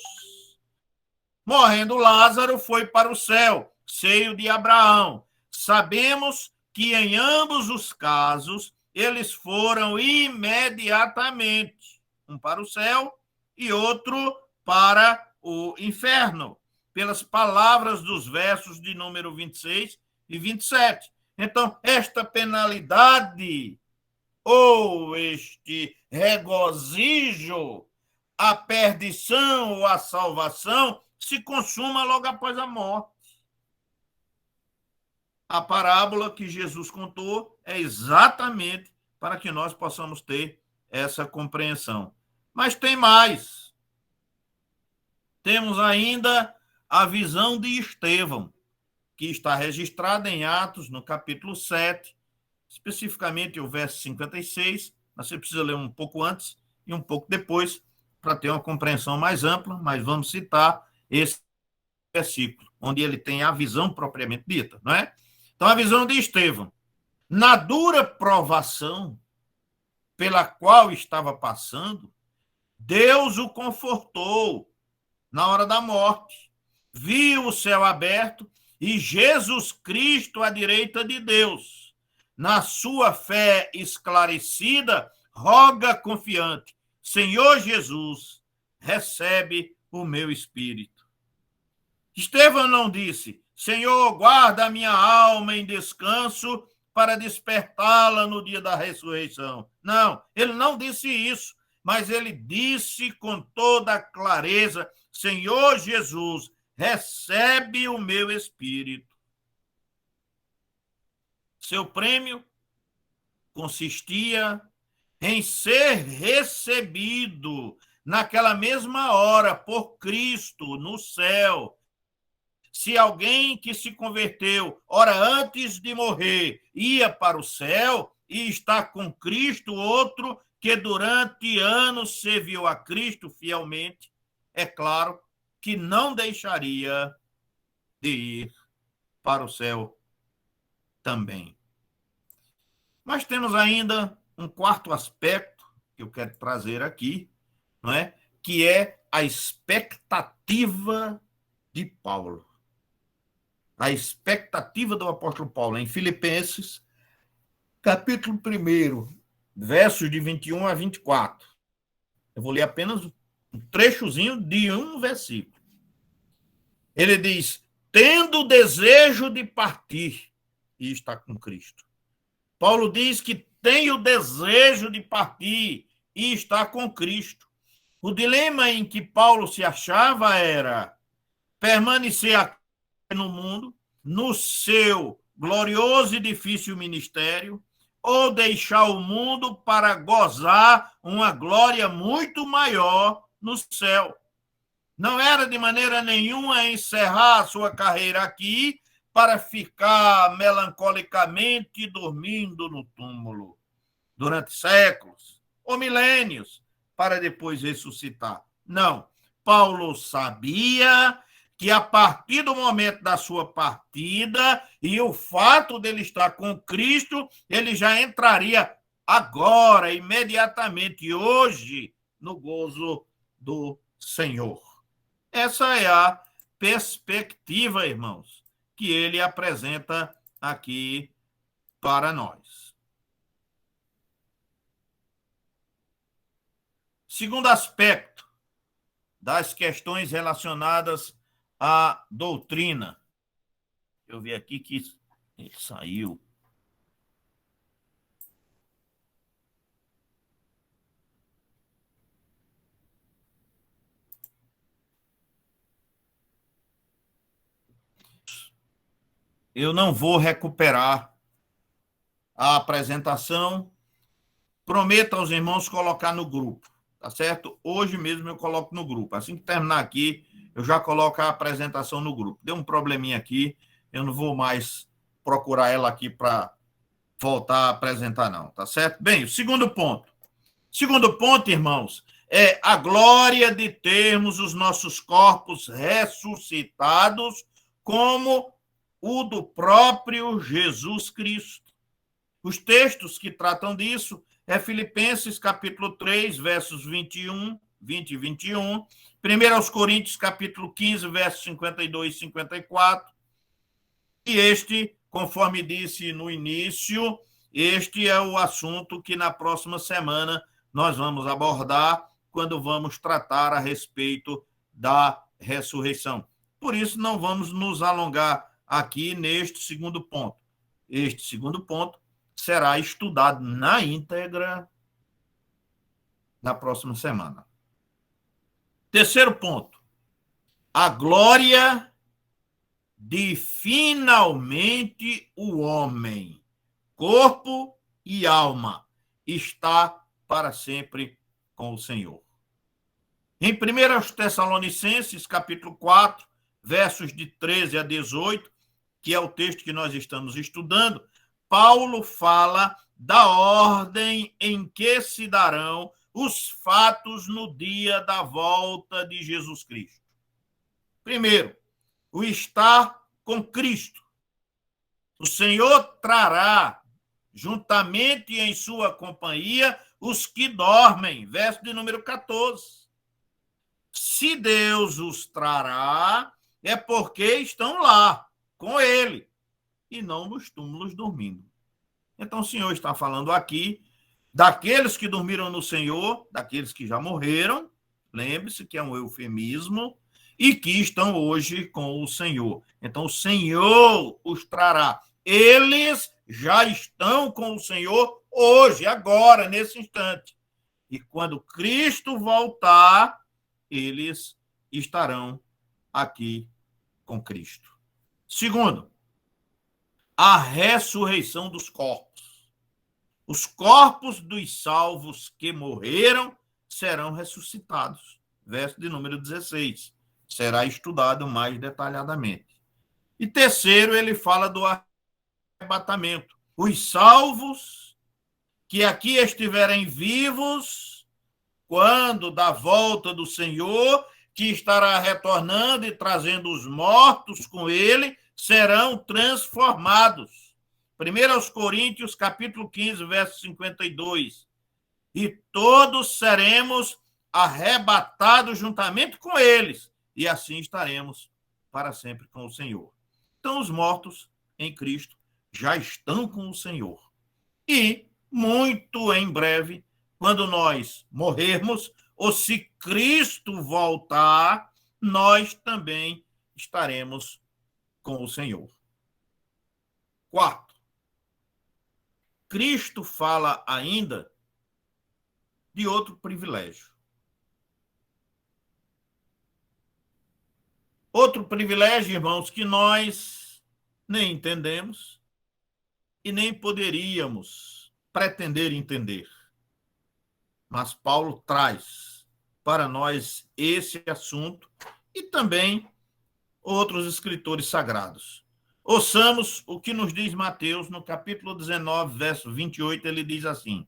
Morrendo Lázaro, foi para o céu, seio de Abraão. Sabemos que em ambos os casos eles foram imediatamente, um para o céu e outro para o inferno, pelas palavras dos versos de número 26 e 27. Então, esta penalidade ou este regozijo, a perdição ou a salvação, se consuma logo após a morte. A parábola que Jesus contou é exatamente para que nós possamos ter essa compreensão. Mas tem mais. Temos ainda a visão de Estevão, que está registrada em Atos, no capítulo 7, especificamente o verso 56. Você precisa ler um pouco antes e um pouco depois para ter uma compreensão mais ampla, mas vamos citar esse versículo, onde ele tem a visão propriamente dita, não é? Então, a visão de Estevão. Na dura provação pela qual estava passando, Deus o confortou na hora da morte. Viu o céu aberto e Jesus Cristo à direita de Deus. Na sua fé esclarecida, roga confiante, Senhor Jesus, recebe o meu espírito. Estevão não disse, Senhor, guarda a minha alma em descanso para despertá-la no dia da ressurreição. Não, ele não disse isso, mas ele disse com toda clareza, Senhor Jesus, recebe o meu espírito. Seu prêmio consistia em ser recebido naquela mesma hora por Cristo no céu. Se alguém que se converteu hora antes de morrer ia para o céu e está com Cristo, outro que durante anos serviu a Cristo fielmente, é claro que não deixaria de ir para o céu também. Mas temos ainda um quarto aspecto que eu quero trazer aqui, não é? Que é a expectativa de Paulo. A expectativa do apóstolo Paulo em Filipenses, capítulo 1, versos de 21 a 24. Eu vou ler apenas um trechozinho de um versículo. Ele diz: tendo o desejo de partir e estar com Cristo. Paulo diz que tem o desejo de partir e estar com Cristo. O dilema em que Paulo se achava era permanecer aqui no mundo, no seu glorioso e difícil ministério, ou deixar o mundo para gozar uma glória muito maior no céu. Não era de maneira nenhuma encerrar a sua carreira aqui para ficar melancolicamente dormindo no túmulo durante séculos ou milênios, para depois ressuscitar. Não. Paulo sabia que a partir do momento da sua partida e o fato dele estar com Cristo, ele já entraria agora, imediatamente, hoje, no gozo do Senhor. Essa é a perspectiva, irmãos, que ele apresenta aqui para nós. Segundo aspecto das questões relacionadas à doutrina. Eu vi aqui que saiu. Eu não vou recuperar a apresentação. Prometo aos irmãos colocar no grupo, tá certo? Hoje mesmo eu coloco no grupo. Assim que terminar aqui, eu já coloco a apresentação no grupo. Deu um probleminha aqui, eu não vou mais procurar ela aqui para voltar a apresentar, não, tá certo? Bem, o segundo ponto. Segundo ponto, irmãos, é a glória de termos os nossos corpos ressuscitados como o do próprio Jesus Cristo. Os textos que tratam disso é Filipenses, capítulo 3, versos 20 e 21, 1 Coríntios, capítulo 15, versos 52 e 54, e este, conforme disse no início, este é o assunto que na próxima semana nós vamos abordar quando vamos tratar a respeito da ressurreição. Por isso, não vamos nos alongar aqui neste segundo ponto. Este segundo ponto será estudado na íntegra na próxima semana. Terceiro ponto. A glória de finalmente o homem, corpo e alma, está para sempre com o Senhor. Em 1 Tessalonicenses, capítulo 4, versos de 13 a 18, que é o texto que nós estamos estudando, Paulo fala da ordem em que se darão os fatos no dia da volta de Jesus Cristo. Primeiro, o estar com Cristo. O Senhor trará, juntamente em sua companhia, os que dormem. Verso de número 14. Se Deus os trará, é porque estão lá, com ele, e não nos túmulos dormindo. Então, o Senhor está falando aqui daqueles que dormiram no Senhor, daqueles que já morreram, lembre-se que é um eufemismo, e que estão hoje com o Senhor. Então, o Senhor os trará. Eles já estão com o Senhor hoje, agora, nesse instante. E quando Cristo voltar, eles estarão aqui com Cristo. Segundo, a ressurreição dos corpos. Os corpos dos salvos que morreram serão ressuscitados. Verso de número 16. Será estudado mais detalhadamente. E terceiro, ele fala do arrebatamento. Os salvos que aqui estiverem vivos, quando da volta do Senhor, que estará retornando e trazendo os mortos com ele, serão transformados. 1 Coríntios, capítulo 15, verso 52. E todos seremos arrebatados juntamente com eles, e assim estaremos para sempre com o Senhor. Então, os mortos em Cristo já estão com o Senhor. E, muito em breve, quando nós morrermos, ou se Cristo voltar, nós também estaremos com o Senhor. 4. Cristo fala ainda de outro privilégio. Outro privilégio, irmãos, que nós nem entendemos e nem poderíamos pretender entender. Mas Paulo traz para nós esse assunto e também outros escritores sagrados. Ouçamos o que nos diz Mateus no capítulo 19, verso 28, ele diz assim: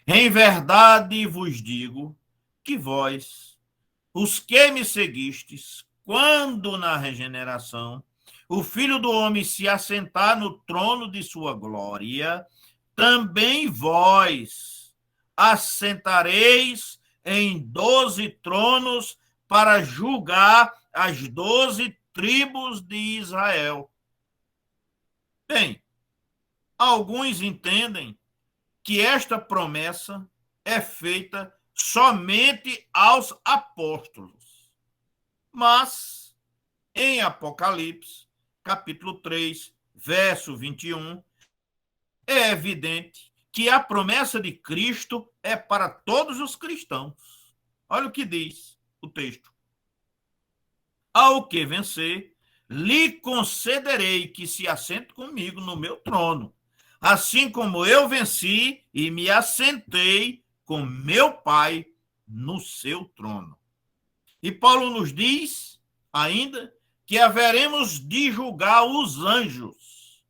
em verdade vos digo que vós, os que me seguistes, quando na regeneração o Filho do Homem se assentar no trono de sua glória, também vós assentareis em 12 tronos para julgar as 12 tribos de Israel. Bem, alguns entendem que esta promessa é feita somente aos apóstolos. Mas, em Apocalipse, capítulo 3, verso 21, é evidente que a promessa de Cristo é para todos os cristãos. Olha o que diz o texto. Ao que vencer, lhe concederei que se assente comigo no meu trono, assim como eu venci e me assentei com meu Pai no seu trono. E Paulo nos diz ainda que haveremos de julgar os anjos.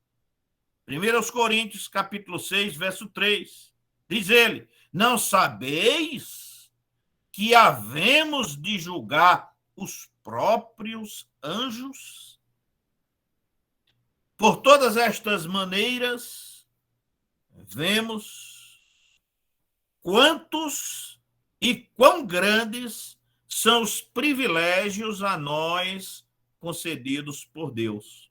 1 Coríntios, capítulo 6, verso 3. Diz ele: não sabeis que havemos de julgar os próprios anjos? Por todas estas maneiras, vemos quantos e quão grandes são os privilégios a nós concedidos por Deus,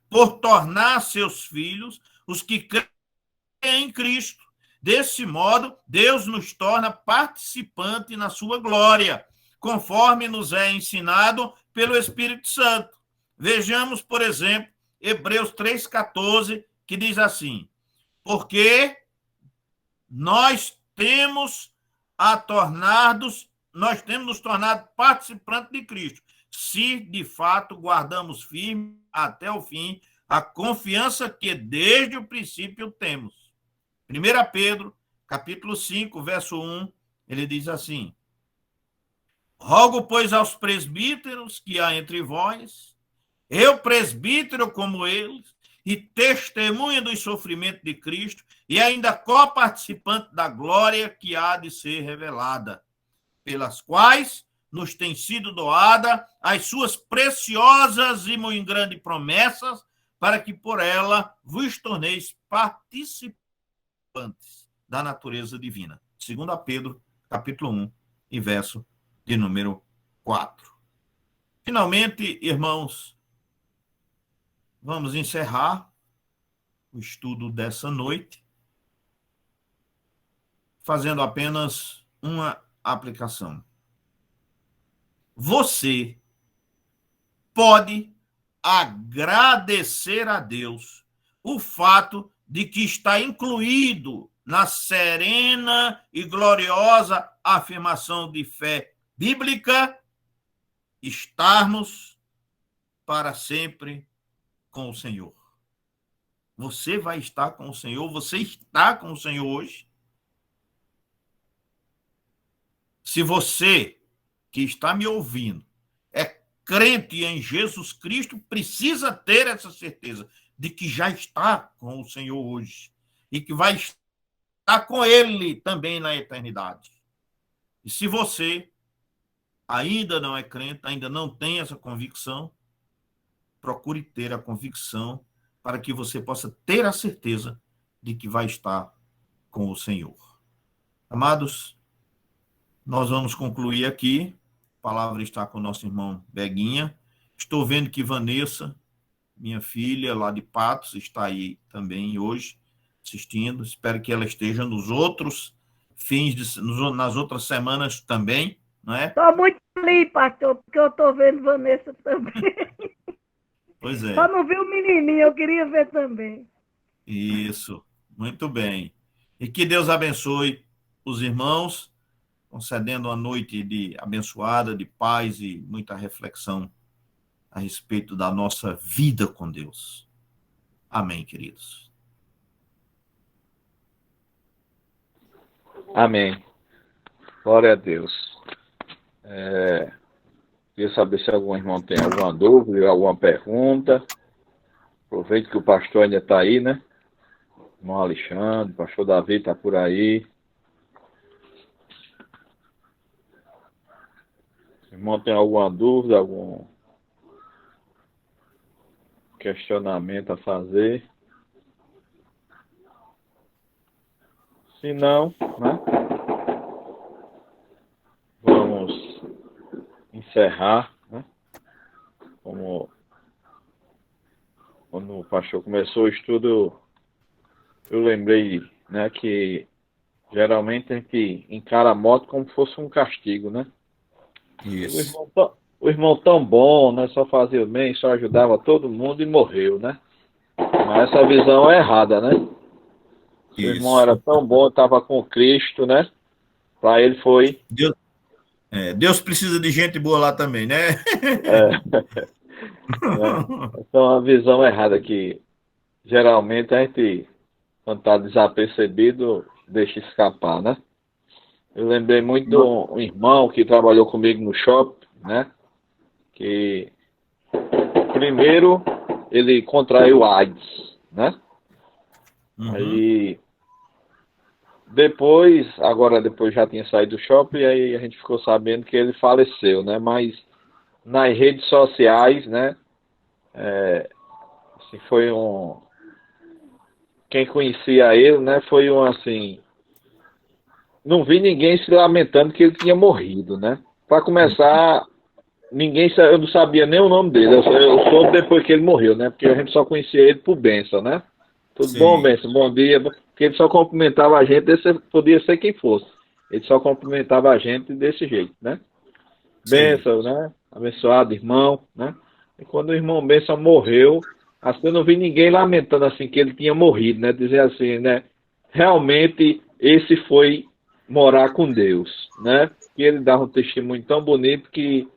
por tornar seus filhos os que creem em Cristo. Desse modo, Deus nos torna participantes na sua glória, conforme nos é ensinado pelo Espírito Santo. Vejamos, por exemplo, Hebreus 3,14, que diz assim: porque nós temos nos tornado participantes de Cristo, se de fato guardamos firme até o fim a confiança que desde o princípio temos. 1 Pedro, capítulo 5, verso 1, ele diz assim: rogo, pois, aos presbíteros que há entre vós, eu presbítero como eles, e testemunha dos sofrimentos de Cristo, e ainda coparticipante da glória que há de ser revelada, pelas quais nos tem sido doada as suas preciosas e muito grandes promessas, para que por ela vos torneis participantes da natureza divina. 2 Pedro, capítulo 1, e verso de número 4. Finalmente, irmãos, vamos encerrar o estudo dessa noite fazendo apenas uma aplicação. Você pode agradecer a Deus o fato de que está incluído na serena e gloriosa afirmação de fé bíblica estarmos para sempre com o Senhor. Você vai estar com o Senhor, você está com o Senhor hoje. Se você que está me ouvindo é crente em Jesus Cristo, precisa ter essa certeza de que já está com o Senhor hoje e que vai estar com Ele também na eternidade. E se você ainda não é crente, ainda não tem essa convicção, procure ter a convicção para que você possa ter a certeza de que vai estar com o Senhor. Amados, nós vamos concluir aqui. A palavra está com o nosso irmão Beguinha. Estou vendo que Vanessa, minha filha lá de Patos, está aí também hoje assistindo. Espero que ela esteja nos outros nas outras semanas também, não é? Estou muito feliz, pastor, porque eu estou vendo Vanessa também. Pois Só é. não vi o menininho, eu queria ver também. Isso, muito bem. E que Deus abençoe os irmãos, concedendo uma noite abençoada, de paz e muita reflexão a respeito da nossa vida com Deus. Amém, queridos. Amém. Glória a Deus. Queria saber se algum irmão tem alguma dúvida, alguma pergunta. Aproveite que o pastor ainda está aí, né? Irmão Alexandre, o pastor Davi está por aí. O irmão tem alguma dúvida, algum questionamento a fazer? Se não, né? Vamos encerrar, né? Como quando o pastor começou o estudo, eu lembrei, né, que geralmente a gente encara a morte como se fosse um castigo, né? Isso. O irmão tão bom, né? Só fazia o bem, só ajudava todo mundo e morreu, né? Mas essa visão é errada, né? O irmão era tão bom, estava com Cristo, né? Para ele foi... Deus precisa de gente boa lá também, né? Então, a visão errada que geralmente a gente, quando está desapercebido, deixa escapar, né? Eu lembrei muito de um irmão que trabalhou comigo no shopping, né? Que primeiro ele contraiu AIDS, né? Uhum. Aí depois já tinha saído do shopping, e aí a gente ficou sabendo que ele faleceu, né? Mas nas redes sociais, né? Assim, quem conhecia ele, né? Foi assim, não vi ninguém se lamentando que ele tinha morrido, né? Para começar, eu não sabia nem o nome dele, eu soube depois que ele morreu, né? Porque a gente só conhecia ele por bênção, né? Tudo Sim. bom, bênção? Bom dia. Porque ele só cumprimentava a gente, podia ser quem fosse. Ele só cumprimentava a gente desse jeito, né? Bênção, né? Abençoado, irmão, né? E quando o irmão Bênção morreu, assim, eu não vi ninguém lamentando assim que ele tinha morrido, né? Dizer assim, né? Realmente, esse foi morar com Deus, né? E ele dava um testemunho tão bonito que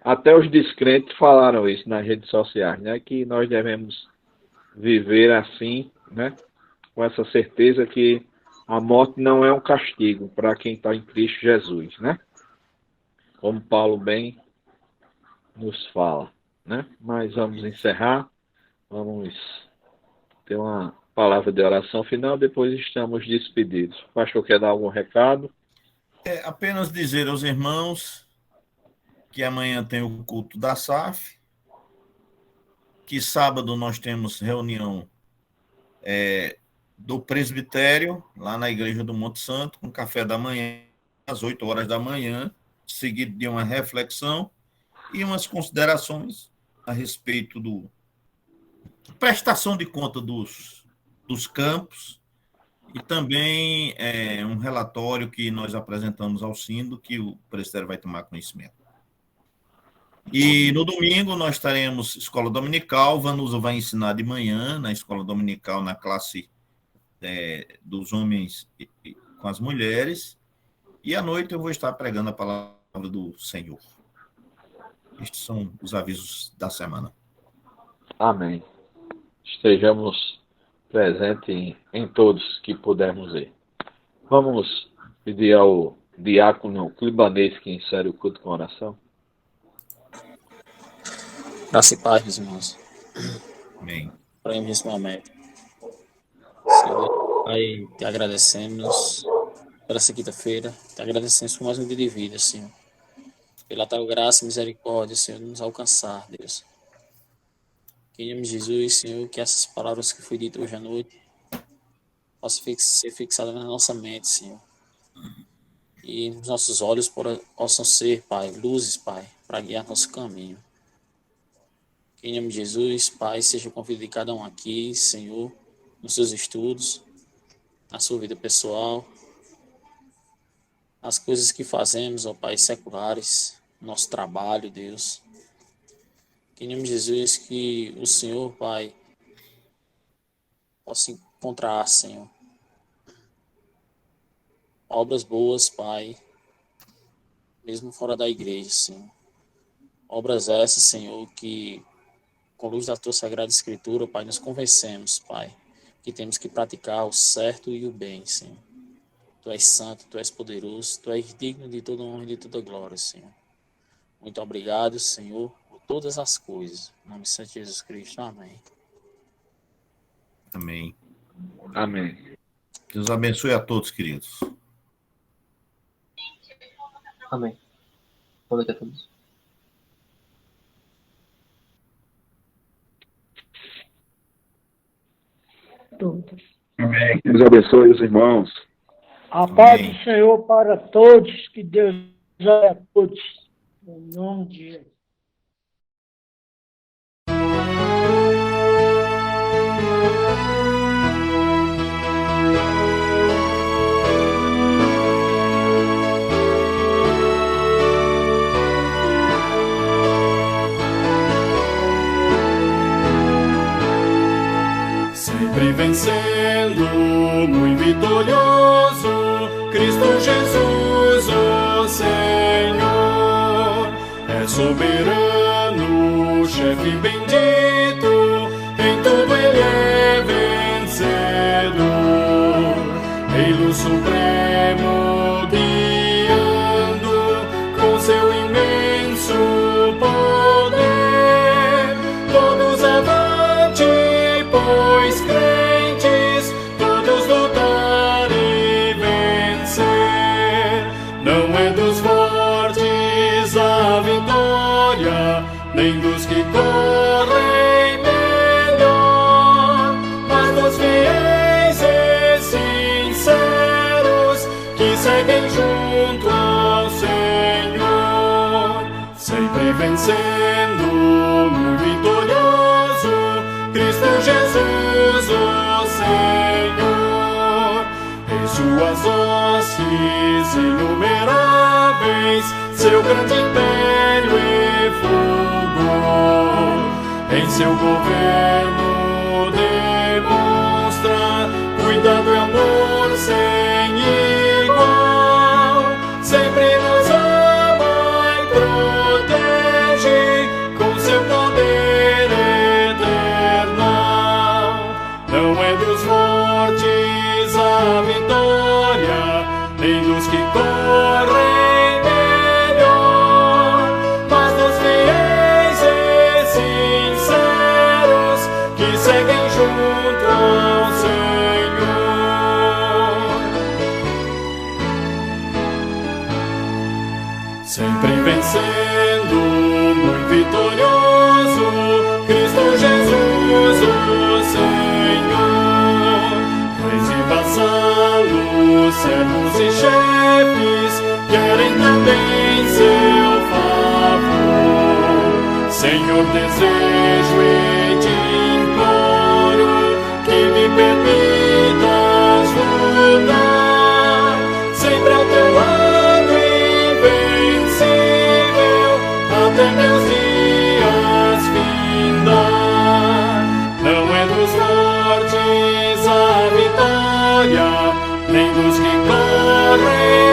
até os descrentes falaram isso nas redes sociais, né? Que nós devemos viver assim, né? Com essa certeza que a morte não é um castigo para quem está em Cristo Jesus, né? Como Paulo bem nos fala, né? Mas vamos encerrar, vamos ter uma palavra de oração final, depois estamos despedidos. O pastor quer dar algum recado? Apenas dizer aos irmãos que amanhã tem o culto da SAF, que sábado nós temos reunião do presbitério, lá na igreja do Monte Santo, com café da manhã, às 8 horas da manhã, seguido de uma reflexão e umas considerações a respeito do prestação de conta dos campos e também um relatório que nós apresentamos ao Sínodo, que o presbitério vai tomar conhecimento. E no domingo nós teremos escola dominical, Vanusa vai ensinar de manhã na escola dominical, na classe dos homens com as mulheres, e à noite eu vou estar pregando a palavra do Senhor. Estes são os avisos da semana. Amém. Estejamos presentes em todos que pudermos ir. Vamos pedir ao diácono libanês que insere o culto com oração. Graça e paz, meus irmãos. Amém. Oremos nesse momento. Senhor, Pai, te agradecemos por essa quinta-feira. Te agradecemos por mais um dia de vida, Senhor. pela tua graça e misericórdia, Senhor, nos alcançar, Deus. Que em nome de Jesus, Senhor, que essas palavras que foi ditas hoje à noite possam ser fixadas na nossa mente, Senhor. E nos nossos olhos possam ser, Pai, luzes, Pai, para guiar nosso caminho. Que em nome de Jesus, Pai, seja com a vida de cada um aqui, Senhor, nos seus estudos, na sua vida pessoal, as coisas que fazemos, ó Pai, seculares, nosso trabalho, Deus. Que em nome de Jesus, que o Senhor, Pai, possa encontrar, Senhor, obras boas, Pai, mesmo fora da igreja, Senhor. Obras essas, Senhor, que com a luz da tua Sagrada Escritura, Pai, nos convencemos, Pai, que temos que praticar o certo e o bem, Senhor. Tu és santo, Tu és poderoso, Tu és digno de toda honra e de toda glória, Senhor. Muito obrigado, Senhor, por todas as coisas. Em nome de Santo Jesus Cristo. Amém. Amém. Amém. Deus abençoe a todos, queridos. Amém. Boa noite a todos. Todos. Amém. Que Deus abençoe os irmãos. A paz Amém. do Senhor para todos, que Deus abençoe a todos. Em nome de Jesus. Sempre vencendo, muito vitorioso, Cristo Jesus, o Senhor, é soberano, chefe bendito, em tudo Ele é vencedor, Rei supremo guiando com seu imenso poder, todos avante, pois crentes, todos lutar e vencer. Não é dos fortes a vitória, nem dos que correm melhor, mas dos fiéis e sinceros que seguem junto ao Senhor, sempre vencendo, muito vitorioso, Cristo Jesus, o Senhor, em suas hostes inumeráveis, seu grande império e fulgor, em seu governo demonstra cuidado e amor sem igual, sempre nos ama e protege com seu poder eternal. Não é dos fortes a vitória, nem dos que correm melhor, mas dos fiéis e sinceros que seguem junto ao Senhor. Sempre vencendo, muito vitorioso, Cristo Jesus, o Senhor. Reis e vassalos, servos e chefes, querem também seu favor. Senhor, desejo e te imploro que me permitas lutar sempre ao teu lado invencível, até meus dias findar. Não é dos fortes a vitória, nem dos que correm